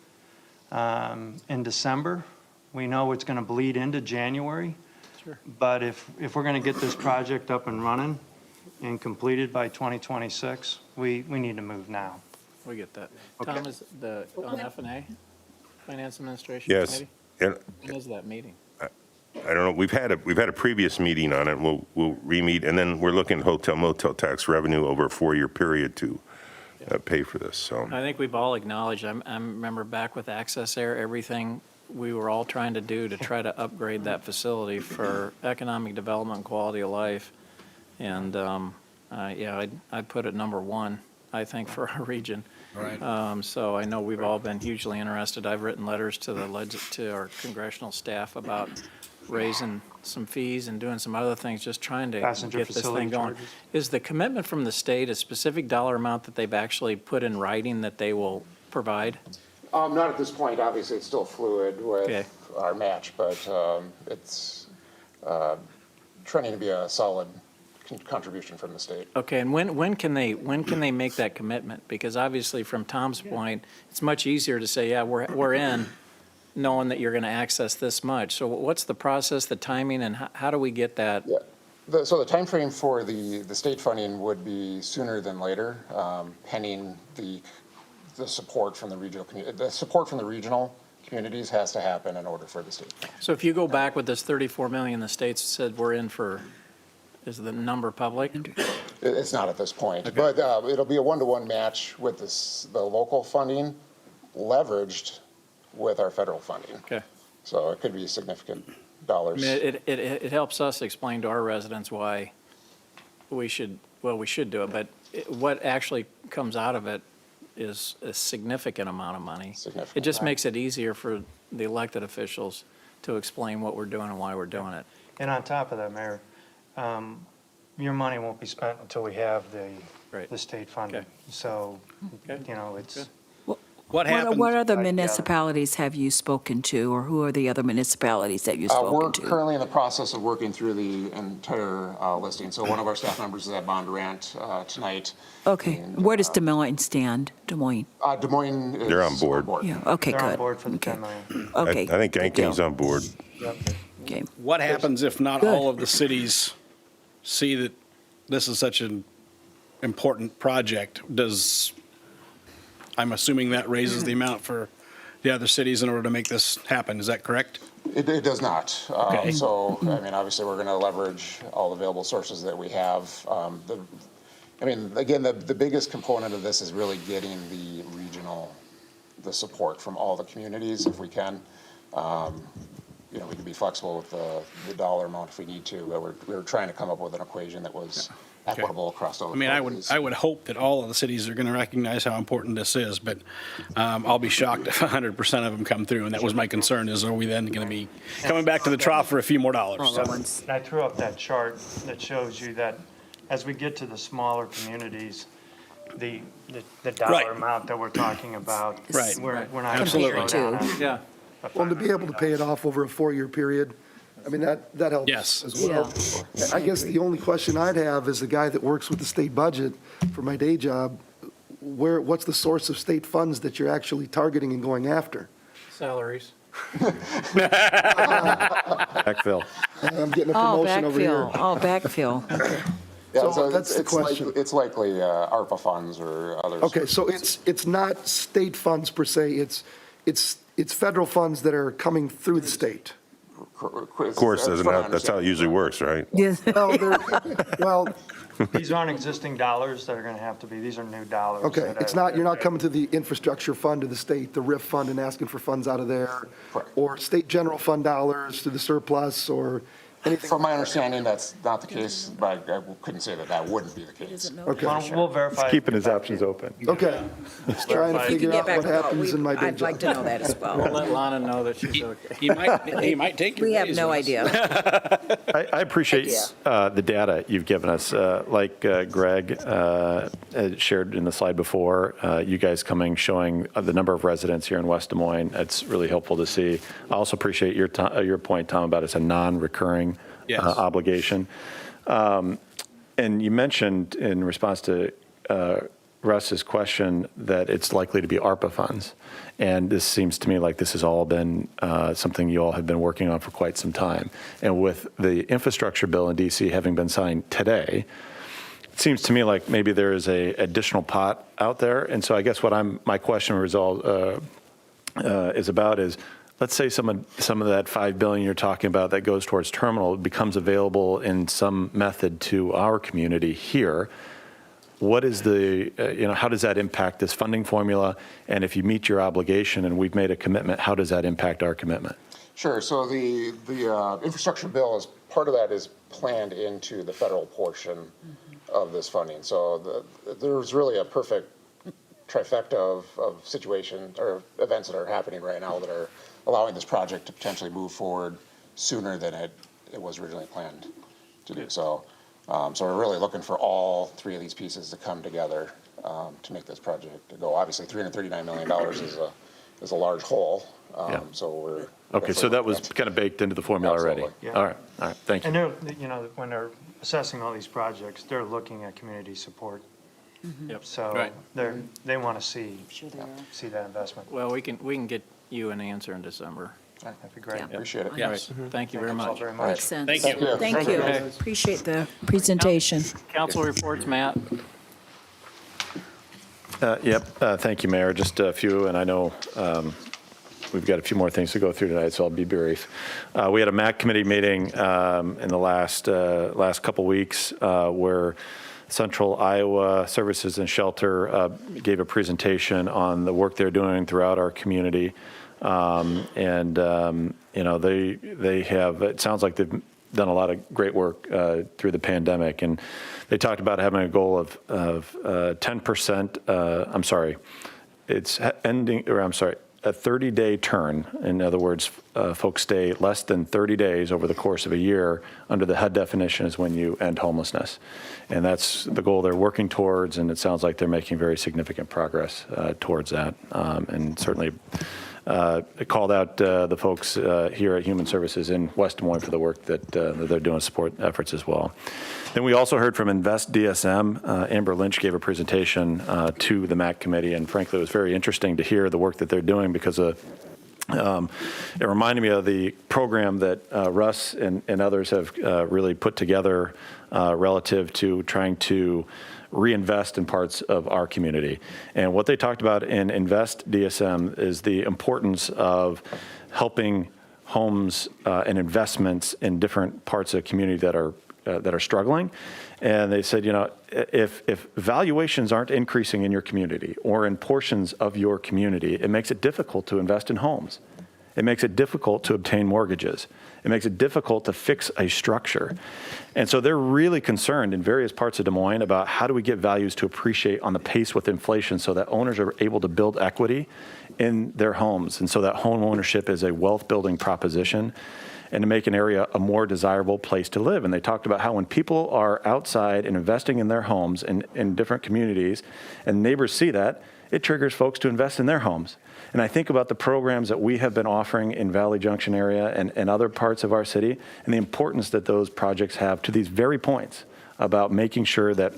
in December. We know it's going to bleed into January. Sure. But if we're going to get this project up and running and completed by 2026, we need to move now. We get that. Tom, is on F&A, Finance Administration Yes, Committee? and When is that meeting? I don't know, we've had a previous meeting on it, we'll re-meet, and then we're looking at hotel motel tax revenue over a 4-year period to pay for this, so. I think we've all acknowledged, I remember back with Access Air, everything we were all trying to do to try to upgrade that facility for economic development and quality of life. And, yeah, I'd put it number one, I think, for our region. Right. So I know we've all been hugely interested. I've written letters to to our congressional staff about raising some fees and doing some other things, just trying to Passenger get this facility thing going. charges. Is the commitment from the state a specific dollar amount that they've actually put in writing that they will provide? Not at this point, obviously, it's still fluid Okay. with our match, but it's trending to be a solid contribution from the state. Okay, and when can they make that commitment? Because obviously, from Tom's point, it's much easier to say, yeah, we're in, knowing that you're going to access this much. So what's the process, the timing, and how do we get that? Yeah. So the timeframe for the state funding would be sooner than later, pending the support from the regional community. The support from the regional communities has to happen in order for the state. So if you go back with this 34 million, the states said we're in for, is the number public? It's not at this point, but it'll be a one-to-one match with the local funding leveraged with our federal funding. Okay. So it could be significant I dollars. mean, it helps us explain to our residents why we should do it, but what actually comes out of it is a significant amount of money. Significant. It just makes it easier for the elected officials to explain what we're doing and why we're doing it. And on top of that, Mayor, your money won't be spent until we have Right. the state funding. Okay. So, Okay. you know, it's, What happens? What other I gather. municipalities have you spoken to, or who are the other municipalities that you've We're spoken to? currently in the process of working through the entire listing. So one of our staff members is at Bondurant tonight. Okay, And, where does Des Moines stand? Des Moines? Des Moines is They're on board. Yeah, okay, they're on good. board for the Okay. 10 million. Okay. I think good deal. Genki's on board. Okay. What happens if not Good. all of the cities see that this is such an important project? I'm assuming that raises the amount for the other cities in order to make this happen. Is that correct? It does not. Okay. So, I mean, obviously, we're going to leverage all the available sources that we have. I mean, again, the biggest component of this is really getting the support from all the communities if we can. You know, we can be flexible with the dollar amount if we need to, but we're trying to come up with an equation that was equitable across all the I mean, communities. I would hope that all of the cities are going to recognize how important this is, but I'll be shocked if 100% of them come through. And that was my concern, is are we then going to be coming back to the trough for a few more dollars? So- And I threw up that chart that shows you that as we get to the smaller communities, the Right. dollar amount that we're talking about, Right. we're not. Absolutely. gonna slow down on Yeah. a Well, to be able to pay it off over a 4-year period, I mean, that helps Yes. as well. I guess the only question I'd have is the guy that works with the state budget for my day job, what's the source of state funds that you're actually targeting and going after? Salaries. Backfill. I'm getting a Oh, promotion over here. backfill, oh, backfill. Yeah, So that's the question. It's likely ARPA funds or others. Okay, so it's not state funds per se, it's federal funds that are coming through the state. Of course, that's how it usually works, right? Yes. Well, These aren't existing dollars that are going to have to be, these are new dollars. okay, that it's are- not, you're not coming to the infrastructure fund of the state, the RIF fund, and asking for funds out of there, Correct. or state general fund dollars to the surplus, or anything. From my understanding, that's not the case, but I couldn't say that wouldn't be the case. Okay, We'll verify. Keeping his options open. okay. Just trying to You can figure Get out back what to happens in my day I'd like job. to know that as We'll well. let Lana know that she's okay. He might take your We have raise no with us. idea. I appreciate the data you've given us. Like Greg shared in the slide before, you guys showing the number of residents here in West Des Moines. It's really helpful to see. I also appreciate your point, Tom, about it's a non-recurring Yes. obligation. And you mentioned in response to Russ's question that it's likely to be ARPA funds. And this seems to me like this has all been something you all have been working on for quite some time. And with the infrastructure bill in DC having been signed today, it seems to me like maybe there is a additional pot out there. And so I guess what my question is about is, let's say some of that $5 billion you're talking about that goes towards terminal becomes available in some method to our community here. what is the, how does that impact this funding formula? And if you meet your obligation and we've made a commitment, how does that impact our commitment? Sure. So the infrastructure bill is part of that is planned into the federal portion of this funding. So there's really a perfect trifecta of situations or events that are happening right now that are allowing this project to potentially move forward sooner than it was originally planned to do. So we're really looking for all three of these pieces to come together to make this project to go. Obviously, $339 million is a large hole. So we're Okay, so that was kind of baked into the formula already. Absolutely. Yeah. All right, thank you. And they're, when they're assessing all these projects, they're looking at community support. Yep. So Right. they want to see Sure they are. that investment. Well, we can get you an answer in December. That'd be great. Yeah. Appreciate it. Yes, thank you very Thank you all much. very much. Makes sense. Thank you. Thank you. Okay. Appreciate the presentation. Council reports, Matt. Thank you, Mayor. Just a few, and I know we've got a few more things to go through tonight, so I'll be brief. We had a MAC committee meeting in the last couple weeks where Central Iowa Services and Shelter gave a presentation on the work they're doing throughout our community. They have, it sounds like they've done a lot of great work through the pandemic, and they talked about having a goal of 10%, a 30-day turn. In other words, folks stay less than 30 days over the course of a year. Under the HUD definition is when you end homelessness. And that's the goal they're working towards, and it sounds like they're making very significant progress towards that. And certainly it called out the folks here at Human Services in West Des Moines for the work that they're doing to support efforts as well. Then we also heard from Invest DSM. Amber Lynch gave a presentation to the MAC committee, and frankly, it was very interesting to hear the work that they're doing because it reminded me of the program that Russ and others have really put together relative to trying to reinvest in parts of our community. And what they talked about in Invest DSM is the importance of helping homes and investments in different parts of the community that are struggling. And they said, if valuations aren't increasing in your community or in portions of your community, it makes it difficult to invest in homes. It makes it difficult to obtain mortgages. It makes it difficult to fix a structure. And so they're really concerned in various parts of Des Moines about how do we get values to appreciate on the pace with inflation so that owners are able to build equity in their homes. And so that home ownership is a wealth building proposition and to make an area a more desirable place to live. And they talked about how when people are outside and investing in their homes in different communities and neighbors see that, it triggers folks to invest in their homes. And I think about the programs that we have been offering in Valley Junction area and other parts of our city and the importance that those projects have to these very points about making sure that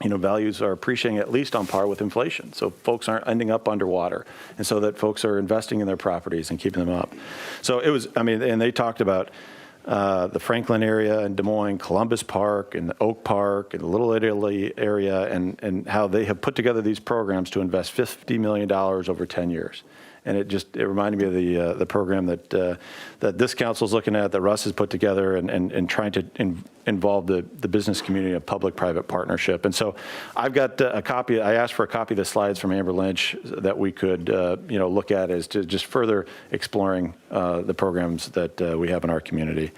values are appreciating at least on par with inflation. So folks aren't ending up underwater and so that folks are investing in their properties and keeping them up. So it was, and they talked about the Franklin area and Des Moines, Columbus Park and Oak Park and the Little Italy area and how they have put together these programs to invest $50 million over 10 years. And it reminded me of the program that this council is looking at, that Russ has put together and trying to involve the business community in a public-private partnership. And so I've got a copy. I asked for a copy of the slides from Amber Lynch that we could look at as to just further exploring the programs that we have in our community.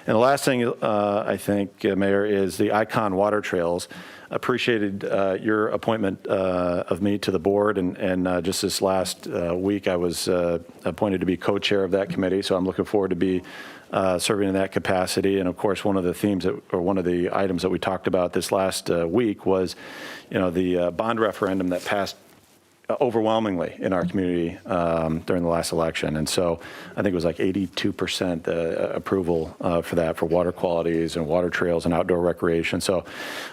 And the last thing I think, Mayor, is the Icon Water Trails. Appreciated your appointment of me to the board, and just this last week I was appointed to be co-chair of that committee, so I'm looking forward to be serving in that capacity. And of course, one of the themes or one of the items that we talked about this last week was, the bond referendum that passed overwhelmingly in our community during the last election. And so I think it was like 82% approval for that, for water qualities and water trails and outdoor recreation. So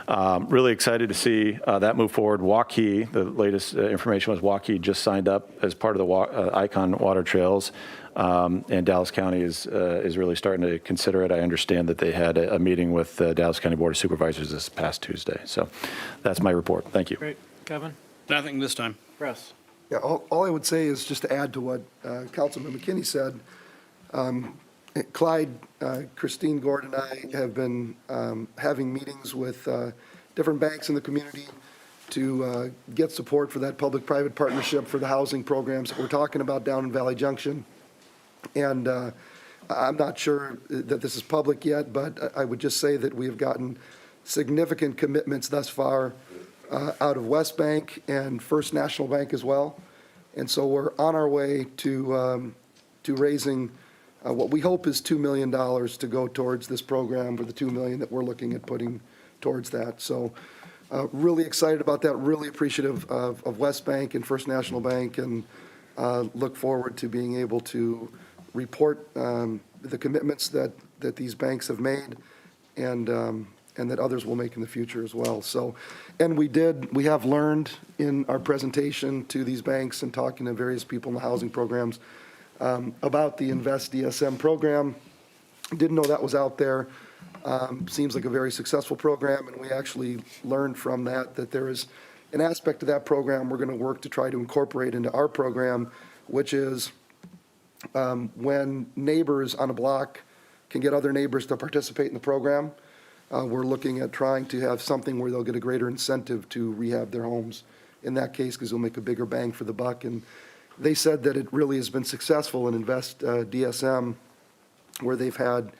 really excited to see that move forward. Waukee, the latest information was Waukee just signed up as part of the Icon Water Trails. And Dallas County is really starting to consider it. I understand that they had a meeting with the Dallas County Board of Supervisors this past Tuesday. So that's my report. Thank you. Great. Kevin? Nothing this time. Press. Yeah, all I would say is just to add to what Councilman McKinney said. Clyde, Christine Gord, and I have been having meetings with different banks in the community to get support for that public-private partnership for the housing programs that we're talking about down in Valley Junction. And I'm not sure that this is public yet, but I would just say that we have gotten significant commitments thus far out of West Bank and First National Bank as well. And so we're on our way to raising what we hope is $2 million to go towards this program, for the $2 million that we're looking at putting towards that. So really excited about that, really appreciative of West Bank and First National Bank, and look forward to being able to report the commitments that these banks have made, and that others will make in the future as well. So, and we have learned in our presentation to these banks and talking to various people in the housing programs about the Invest DSM program. Didn't know that was out there. Seems like a very successful program, and we actually learned from that there is an aspect of that program we're going to work to try to incorporate into our program, which is when neighbors on a block can get other neighbors to participate in the program. We're looking at trying to have something where they'll get a greater incentive to rehab their homes in that case, because they'll make a bigger bang for the buck. And they said that it really has been successful in Invest DSM, where they've had,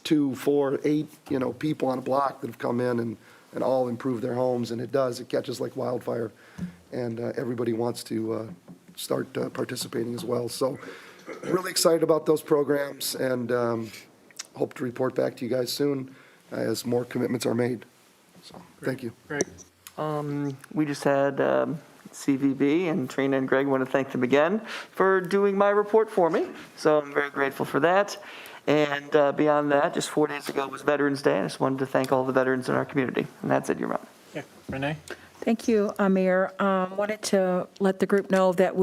2, 4, 8, people on a block that have come in and all improve their homes. And it does, it catches like wildfire. And everybody wants to start participating as well. So really excited about those programs, and hope to report back to you guys soon as more commitments are made. So, thank you. Great. We just had CVB, and Trina and Greg want to thank them again for doing my report for me. So I'm very grateful for that. And beyond that, just 4 days ago was Veterans Day. I just wanted to thank all the veterans in our community. And that's it, Your Honor. Yeah. Renee? Thank you, Mayor. Wanted to let the group know that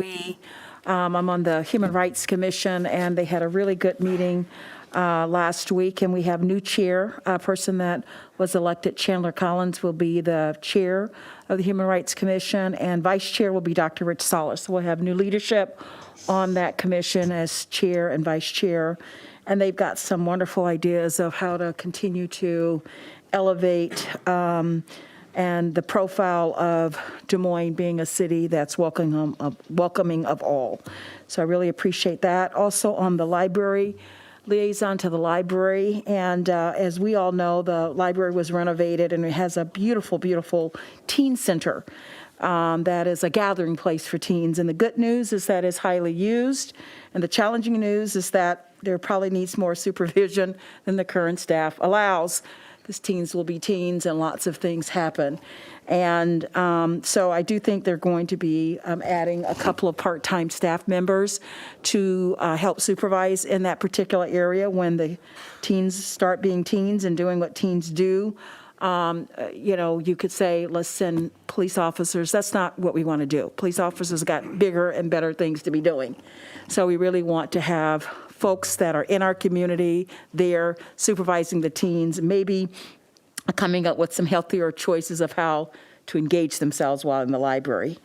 I'm on the Human Rights Commission, and they had a really good meeting last week, and we have new chair. A person that was elected, Chandler Collins, will be the chair of the Human Rights Commission, and vice chair will be Dr. Rich Solis. So we'll have new leadership on that commission as chair and vice chair, and they've got some wonderful ideas of how to continue to elevate and the profile of Des Moines being a city that's welcoming of all. So I really appreciate that. Also on the library, liaison to the library, and as we all know, the library was renovated, and it has a beautiful, beautiful teen center that is a gathering place for teens. And the good news is that it's highly used, and the challenging news is that there probably needs more supervision than the current staff allows, because teens will be teens and lots of things happen. And so I do think they're going to be adding a couple of part-time staff members to help supervise in that particular area when the teens start being teens and doing what teens do. You could say, let's send police officers. That's not what we want to do. Police officers got bigger and better things to be doing. So we really want to have folks that are in our community there supervising the teens, maybe coming up with some healthier choices of how to engage themselves while in the library.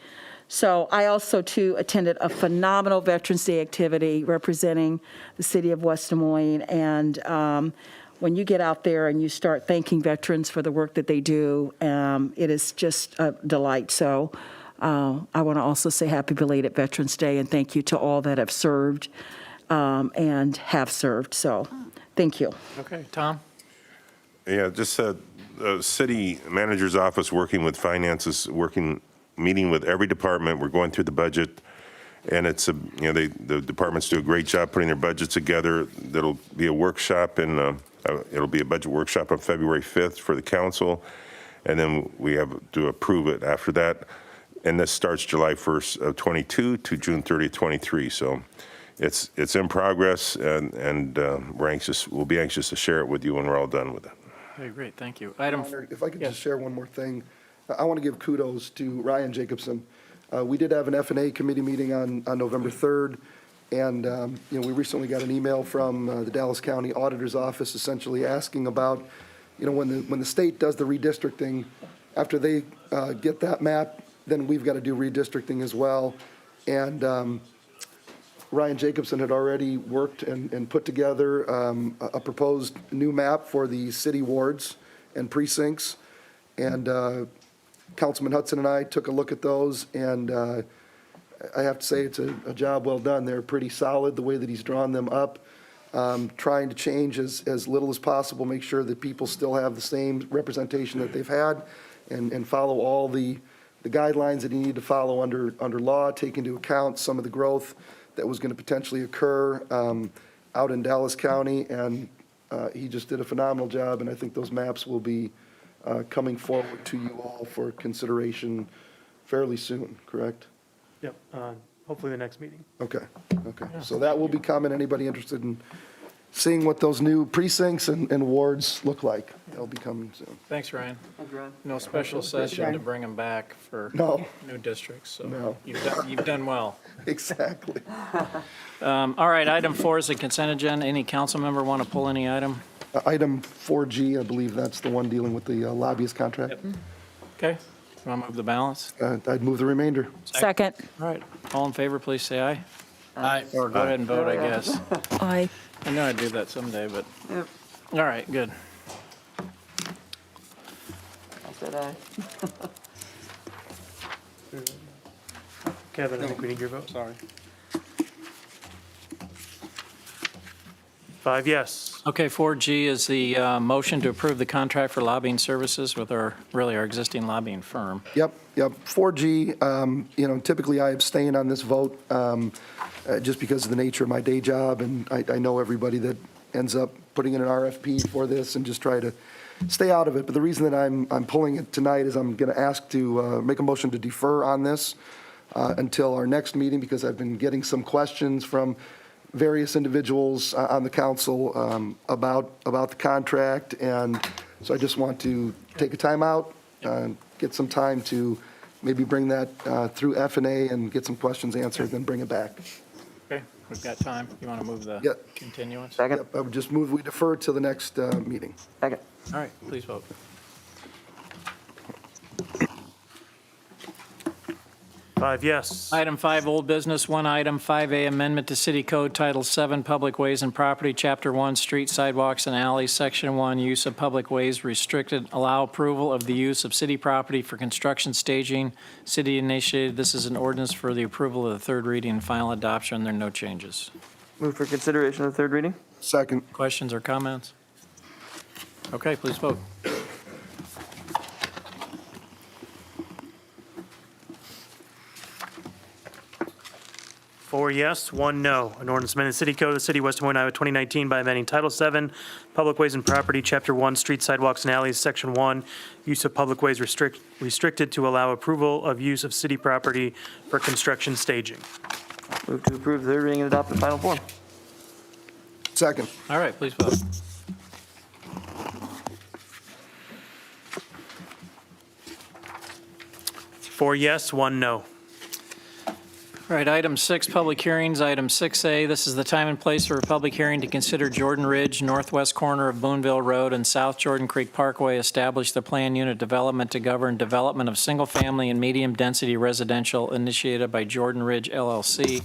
So I also, too, attended a phenomenal Veterans Day activity representing the city of West Des Moines. And when you get out there and you start thanking veterans for the work that they do, it is just a delight. So I want to also say happy belated Veterans Day, and thank you to all that have served and have served. So thank you. Okay, Tom? Yeah, just the city manager's office working with finances, meeting with every department. We're going through the budget, and it's the departments do a great job putting their budgets together. There'll be a workshop it'll be a budget workshop on February 5th for the council, and then we have to approve it after that. And this starts July 1st of 22 to June 30th, 23. So it's in progress, and we'll be anxious to share it with you when we're all done with it. Okay, great, thank you. If I could just share one more thing. I want to give kudos to Ryan Jacobson. We did have an F&A committee meeting on November 3rd, and we recently got an email from the Dallas County Auditor's Office essentially asking about, when the state does the redistricting, after they get that map, then we've got to do redistricting as well. And Ryan Jacobson had already worked and put together a proposed new map for the city wards and precincts. And Councilman Hudson and I took a look at those, and I have to say, it's a job well done. They're pretty solid, the way that he's drawn them up. Trying to change as little as possible, make sure that people still have the same representation that they've had, and follow all the guidelines that you need to follow under law, take into account some of the growth that was going to potentially occur out in Dallas County, and he just did a phenomenal job, and I think those maps will be coming forward to you all for consideration fairly soon, correct? Yep, hopefully the next meeting. Okay. So that will be coming. Anybody interested in seeing what those new precincts and wards look like? They'll be coming soon. Thanks, Ryan. Thanks, Ron. No special session to bring them back for No. new districts, so No. you've done well. Exactly. All right, item 4 is the consent agenda. Any council member want to pull any item? Item 4G, I believe that's the one dealing with the lobbyist contract. Okay, want to move the balance? I'd move the remainder. Second. All right, all in favor, please say aye. Aye. Or go ahead and vote, I guess. Aye. I know I'd do that someday, but, Yep, all right, good. I said aye. Kevin, I think we need your vote. Sorry. 5 yes. Okay, 4G is the motion to approve the contract for lobbying services with our existing lobbying firm. Yep. 4G, typically I abstain on this vote just because of the nature of my day job, and I know everybody that ends up putting in an RFP for this and just try to stay out of it. But the reason that I'm pulling it tonight is I'm going to ask to make a motion to defer on this until our next meeting, because I've been getting some questions from various individuals on the council about the contract, and so I just want to take a time out, get some time to maybe bring that through F&A and get some questions answered, then bring it back. Okay, we've got time. You want to move the Yep. continuance? Second, Yep, I would just move, we defer to the next meeting. second. All right, please vote. 5 yes. Item 5, old business, one item, 5A, amendment to City Code Title 7, Public Ways and Property, Chapter 1, Street, Sidewalks, and Alleys, Section 1, Use of Public Ways Restricted, allow approval of the use of city property for construction staging, city initiated. This is an ordinance for the approval of the third reading and final adoption. There are no changes. Move for consideration of the third reading? Second. Questions or comments? Okay, please vote. 4 yes, 1 no. An ordinance amending the City Code of the City of West Des Moines, Iowa, 2019 by amending Title 7, Public Ways and Property, Chapter 1, Street, Sidewalks, and Alleys, Section 1, Use of Public Ways Restricted to allow approval of use of city property for construction staging. Move to approve the third reading and adopt the final form. Second. All right, please vote. 4 yes, 1 no. All right, item 6, public hearings. Item 6A, this is the time and place for a public hearing to consider Jordan Ridge, northwest corner of Boonville Road and South Jordan Creek Parkway, establish the plan unit development to govern development of single-family and medium-density residential initiated by Jordan Ridge LLC.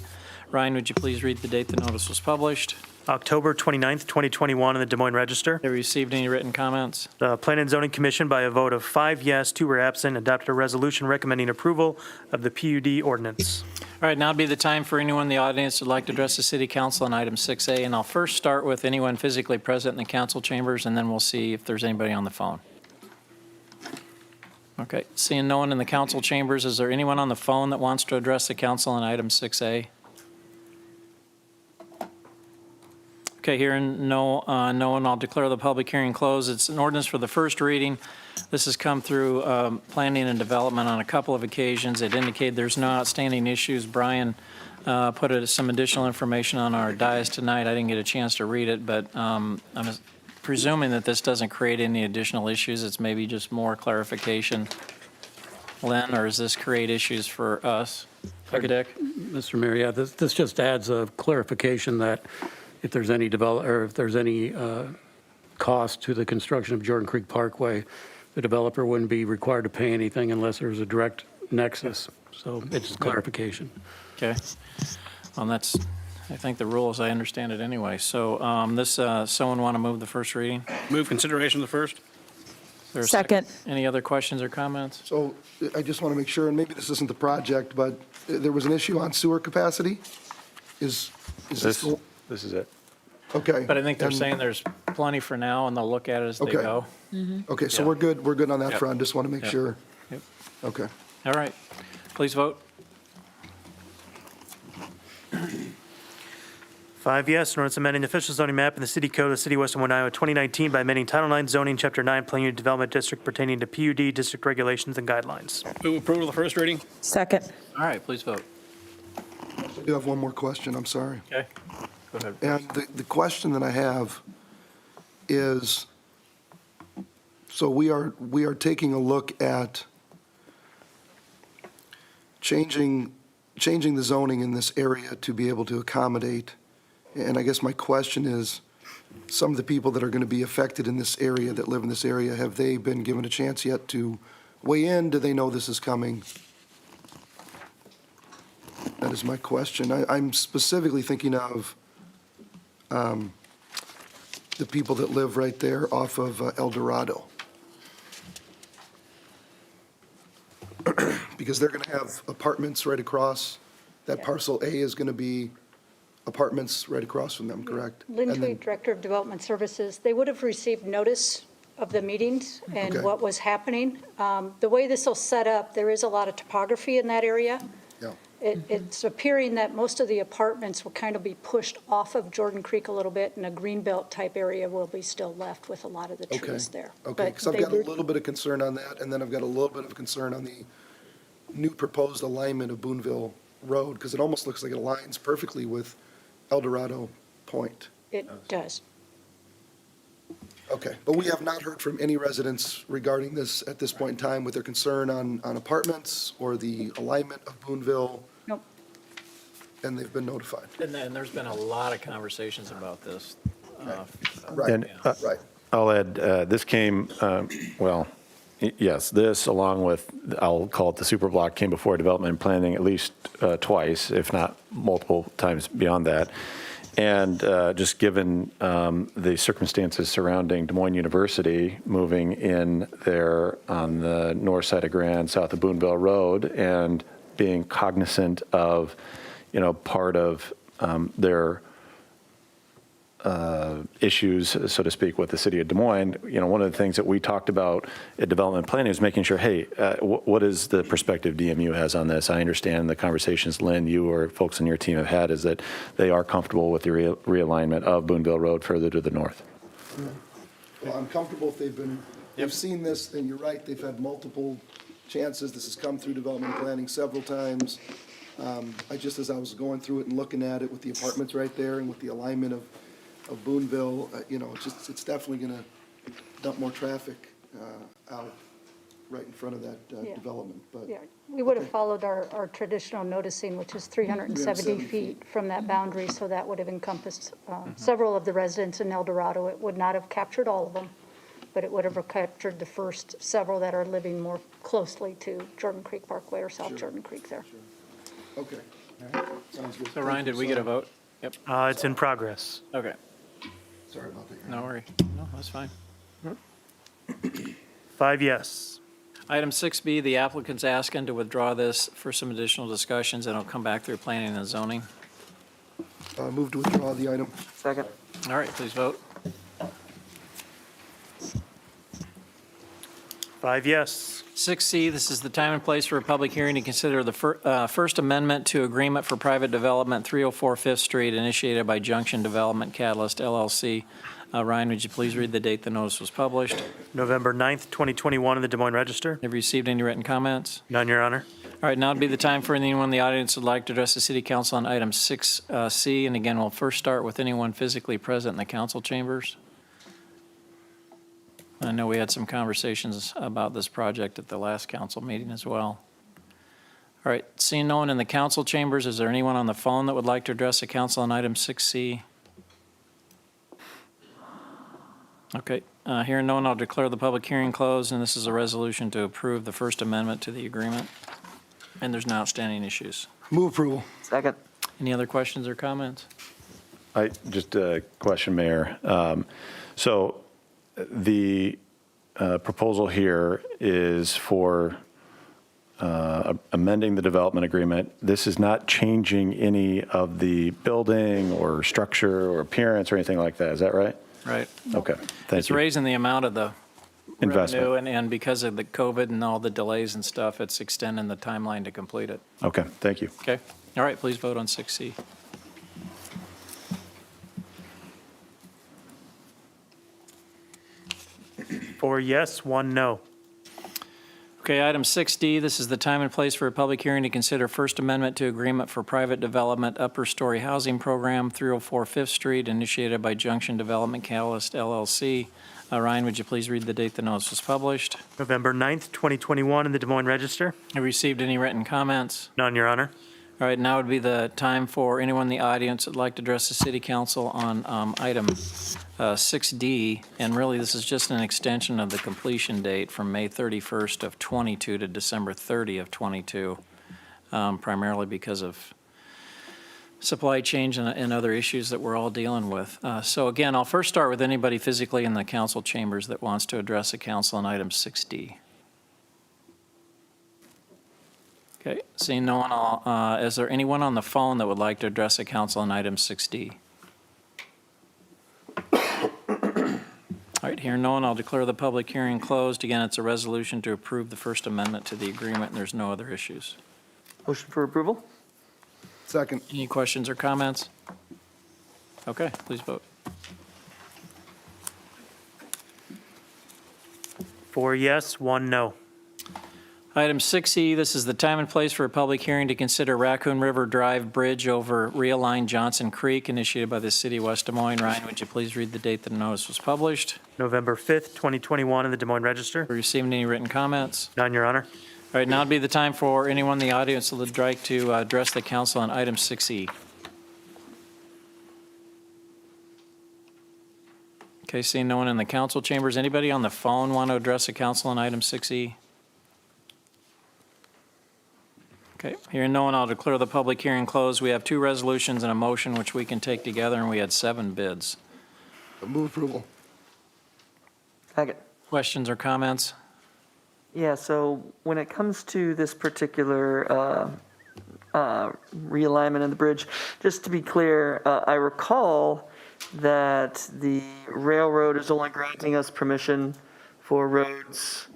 Ryan, would you please read the date the notice was published? October 29th, 2021 in the Des Moines Register. Have you received any written comments? The Plan and Zoning Commission, by a vote of 5 yes, 2 were absent, adopted a resolution recommending approval of the PUD ordinance. All right, now would be the time for anyone in the audience who'd like to address the city council on item 6A, and I'll first start with anyone physically present in the council chambers, and then we'll see if there's anybody on the phone. Okay, seeing no one in the council chambers, is there anyone on the phone that wants to address the council on item 6A? Okay, hearing no one, I'll declare the public hearing closed. It's an ordinance for the first reading. This has come through planning and development on a couple of occasions. It indicated there's no outstanding issues. Brian put some additional information on our dais tonight. I didn't get a chance to read it, but I'm presuming that this doesn't create any additional issues. It's maybe just more clarification. Len, or does this create issues for us? Dick? Mr. Mayor, yeah, this just adds a clarification that if there's any cost to the construction of Jordan Creek Parkway, the developer wouldn't be required to pay anything unless there's a direct nexus. So it's clarification. Okay. Well, that's, I think, the rule as I understand it anyway. So someone want to move the first reading? Move consideration of the first? there a Second. Any other questions or comments? So I just want to make sure, and maybe this isn't the project, but there was an issue on sewer capacity? Is this, This is it. okay. But I think they're And- saying there's plenty for now, and they'll look at it as they Okay. go. Okay, so Yeah. we're good on that Yep. front, just want to make Yep. sure. Yep. Okay. All right. Please vote. 5 yes, an ordinance amending the official zoning map in the city code of the city of West Des Moines, Iowa, 2019 by amending Title IX zoning, Chapter 9, Plan Unit Development District pertaining to PUD district regulations and guidelines. Move approval of the first reading? Second. All right, please vote. I do have one more question, I'm sorry. Okay. Go ahead. And the question that I have is, so we are taking a look at changing the zoning in this area to be able to accommodate, and I guess my question is, some of the people that are going to be affected in this area, that live in this area, have they been given a chance yet to weigh in? Do they know this is coming? That is my question. I'm specifically thinking of the people that live right there off of El Dorado. Because they're going to have apartments right across. That parcel A is going to be apartments right across from them, correct? Lynn And then- Tweed, Director of Development Services, they would have received notice of the meetings and Okay. what was happening. The way this will set up, there is a lot of topography in that area. Yeah. It's appearing that most of the apartments will kind of be pushed off of Jordan Creek a little bit, and a greenbelt type area will be still left with a lot of the Okay. trees there. Okay, But because I've they got a were- little bit of concern on that, and then I've got a little bit of concern on the new proposed alignment of Boonville Road, because it almost looks like it aligns perfectly with El Dorado Point. It does. Okay, but we have not heard from any residents regarding this at this point in time with their concern on apartments or the alignment of Boonville, Nope. and they've been notified. And then there's been a lot of conversations about this. Right, And, right. I'll add, this came, yes, this along with, I'll call it the super block, came before development and planning at least twice, if not multiple times beyond that. And just given the circumstances surrounding Des Moines University moving in there on the north side of Grand, south of Boonville Road, and being cognizant of, part of their issues, so to speak, with the city of Des Moines, one of the things that we talked about at development planning is making sure, hey, what is the perspective DMU has on this? I understand the conversations, Lynn, you or folks on your team have had, is that they are comfortable with the realignment of Boonville Road further to the north. Well, I'm comfortable if they've seen this, and you're right, they've had multiple chances. This has come through development and planning several times. As I was going through it and looking at it with the apartments right there and with the alignment of Boonville, it's definitely going to dump more traffic out right in front of that Yeah. development, but. Yeah, we would have followed our traditional noticing, which is 370 feet from that boundary, so that would have encompassed several of the residents in El Dorado. It would not have captured all of them, but it would have captured the first several that are living more closely to Jordan Creek Parkway or South Jordan Creek there. Okay. Sounds good. So Ryan, did we get a vote? Yep. It's in progress. Okay. Sorry about that. No worry. No, that's fine. 5 yes. Item 6B, the applicant's asking to withdraw this for some additional discussions, and it'll come back through planning and zoning. Move to withdraw the item. Second. All right, please vote. 5 yes. 6C, this is the time and place for a public hearing to consider the First Amendment to Agreement for Private Development, 304 Fifth Street, initiated by Junction Development Catalyst LLC. Ryan, would you please read the date the notice was published? November 9th, 2021 in the Des Moines Register. Have you received any written comments? None, Your Honor. All right, now would be the time for anyone in the audience who would like to address the city council on item 6C. And again, we'll first start with anyone physically present in the council chambers. I know we had some conversations about this project at the last council meeting as well. All right, seeing no one in the council chambers, is there anyone on the phone that would like to address the council on item 6C? Okay, hearing no one, I'll declare the public hearing closed, and this is a resolution to approve the First Amendment to the agreement. And there's no outstanding issues. Move approval. Second. Any other questions or comments? Just a question, Mayor. So the proposal here is for amending the development agreement. This is not changing any of the building or structure or appearance or anything like that. Is that right? Right. Okay, thank It's you. raising the amount of the Investment. revenue, and because of the COVID and all the delays and stuff, it's extending the timeline to complete it. Okay, thank you. Okay. All right, please vote on 6C. Four yes, one no. Okay, item 6D, this is the time and place for a public hearing to consider First Amendment to Agreement for Private Development Upper Story Housing Program, 304 Fifth Street, initiated by Junction Development Catalyst LLC. Ryan, would you please read the date the notice was published? November 9th, 2021, in the Des Moines Register. Have you received any written comments? None, Your Honor. All right, now would be the time for anyone in the audience that'd like to address the city council on item 6D. And really, this is just an extension of the completion date from May 31st of '22 to December 30 of '22, primarily because of supply chain and other issues that we're all dealing with. So again, I'll first start with anybody physically in the council chambers that wants to address the council on item 6D. Okay, seeing no one, is there anyone on the phone that would like to address the council on item 6D? All right, hearing no one, I'll declare the public hearing closed. Again, it's a resolution to approve the First Amendment to the agreement, and there's no other issues. Motion for approval? Second. Any questions or comments? Okay, please vote. Four yes, one no. Item 6E, this is the time and place for a public hearing to consider Raccoon River Drive Bridge over Realign Johnson Creek, initiated by the city of West Des Moines. Ryan, would you please read the date the notice was published? November 5th, 2021, in the Des Moines Register. Have you received any written comments? None, Your Honor. All right, now would be the time for anyone in the audience that would like to address the council on item 6E. Okay, seeing no one in the council chambers. Anybody on the phone want to address the council on item 6E? Okay, hearing no one, I'll declare the public hearing closed. We have two resolutions and a motion which we can take together, and we had 7 bids. Move approval. Second. Questions or comments? Yeah, so when it comes to this particular realignment of the bridge, just to be clear, I recall that the railroad is only granting us permission for roads,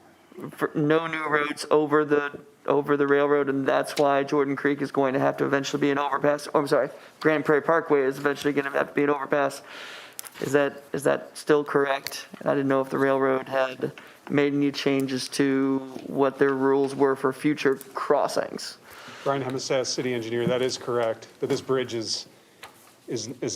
for no new roads over the railroad, and that's why Jordan Creek is going to have to eventually be an overpass. Oh, I'm sorry, Grand Prairie Parkway is eventually going to have to be an overpass. Is that still correct? I didn't know if the railroad had made any changes to what their rules were for future crossings. Brian Hemesas, city engineer, that is correct, but this bridge is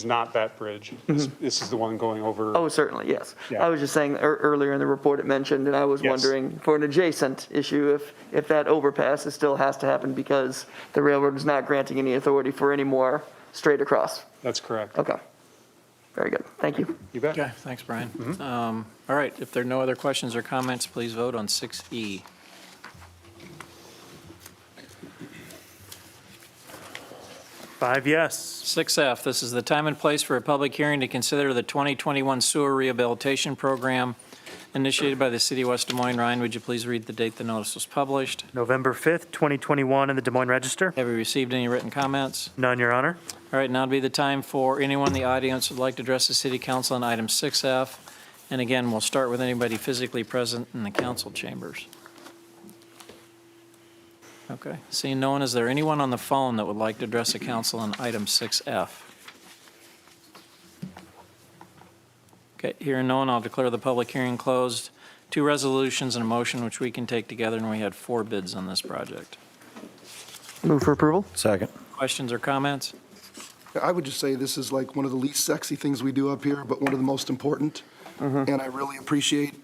not that bridge. This is the one going over. Oh, certainly, yes. Yeah. I was just saying, earlier in the report it mentioned, and I was Yes. wondering, for an adjacent issue, if that overpass still has to happen because the railroad is not granting any authority for any more straight across. That's correct. Okay. Very good. Thank you. You bet. Okay, thanks, Brian. All right, if there are no other questions or comments, please vote on 6E. Five yes. 6F, this is the time and place for a public hearing to consider the 2021 sewer rehabilitation program initiated by the city of West Des Moines. Ryan, would you please read the date the notice was published? November 5th, 2021, in the Des Moines Register. Have you received any written comments? None, Your Honor. All right, now would be the time for anyone in the audience who would like to address the city council on item 6F. And again, we'll start with anybody physically present in the council chambers. Okay, seeing no one, is there anyone on the phone that would like to address the council on item 6F? Okay, hearing no one, I'll declare the public hearing closed. Two resolutions and a motion which we can take together, and we had 4 bids on this project. Move for approval? Second. Questions or comments? I would just say this is like one of the least sexy things we do up here, but one of the most important. And I really appreciate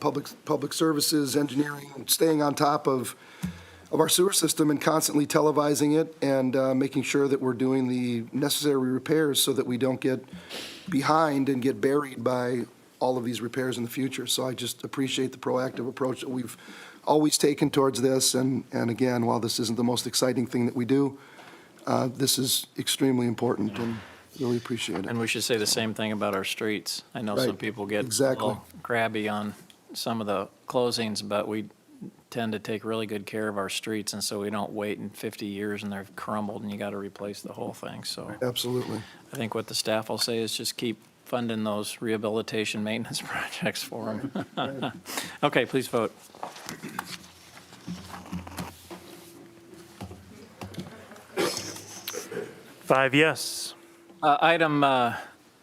public services, engineering, staying on top of our sewer system and constantly televising it and making sure that we're doing the necessary repairs so that we don't get behind and get buried by all of these repairs in the future. So I just appreciate the proactive approach that we've always taken towards this. And again, while this isn't the most exciting thing that we do, this is extremely important and really appreciate it. And we should say the same thing about our streets. I know some Right, people get a exactly. little crabby on some of the closings, but we tend to take really good care of our streets, and so we don't wait in 50 years and they're crumbled and you got to replace the whole thing. So Absolutely. I think what the staff will say is just keep funding those rehabilitation maintenance projects for them. Okay, please vote. Five yes. Item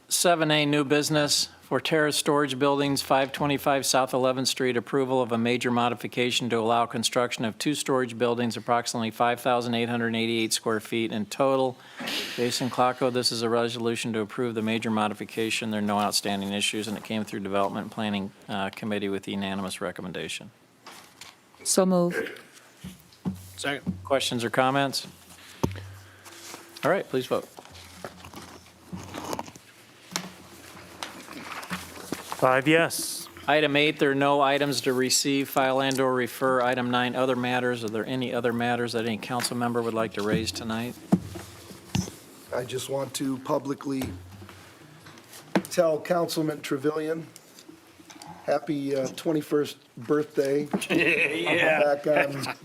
7A, new business for terrace storage buildings, 525 South 11th Street, approval of a major modification to allow construction of 2 storage buildings, approximately 5,888 square feet in total. Jason Klocko, this is a resolution to approve the major modification. There are no outstanding issues, and it came through Development and Planning Committee with unanimous recommendation. So move. Second. Questions or comments? All right, please vote. Five yes. Item 8, there are no items to receive, file, and/or refer. Item 9, other matters. Are there any other matters that any council member would like to raise tonight? I just want to publicly tell Councilman Trevilian, happy 21st birthday. Yeah. Back on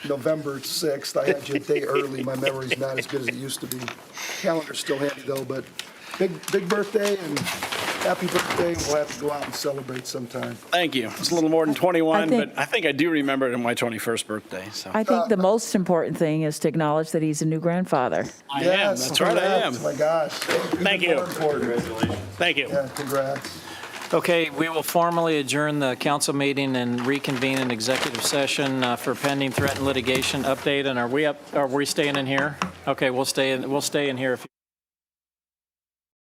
November 6th. I had you a day early. My memory's not as good as it used to be. Calendar's still handy though, but big birthday and happy birthday. We'll have to go out and celebrate sometime. Thank you. It's a little more than 21, I think- but I think I do remember it on my 21st birthday, so. I think the most important thing is to acknowledge that he's a new grandfather. I am, Yes, that's right, I am. congrats. My gosh. Thank Even you. more important. Thank you. Yeah, congrats. Okay, we will formally adjourn the council meeting and reconvene in executive session for pending threat and litigation update. And are we staying in here? Okay, we'll stay in here if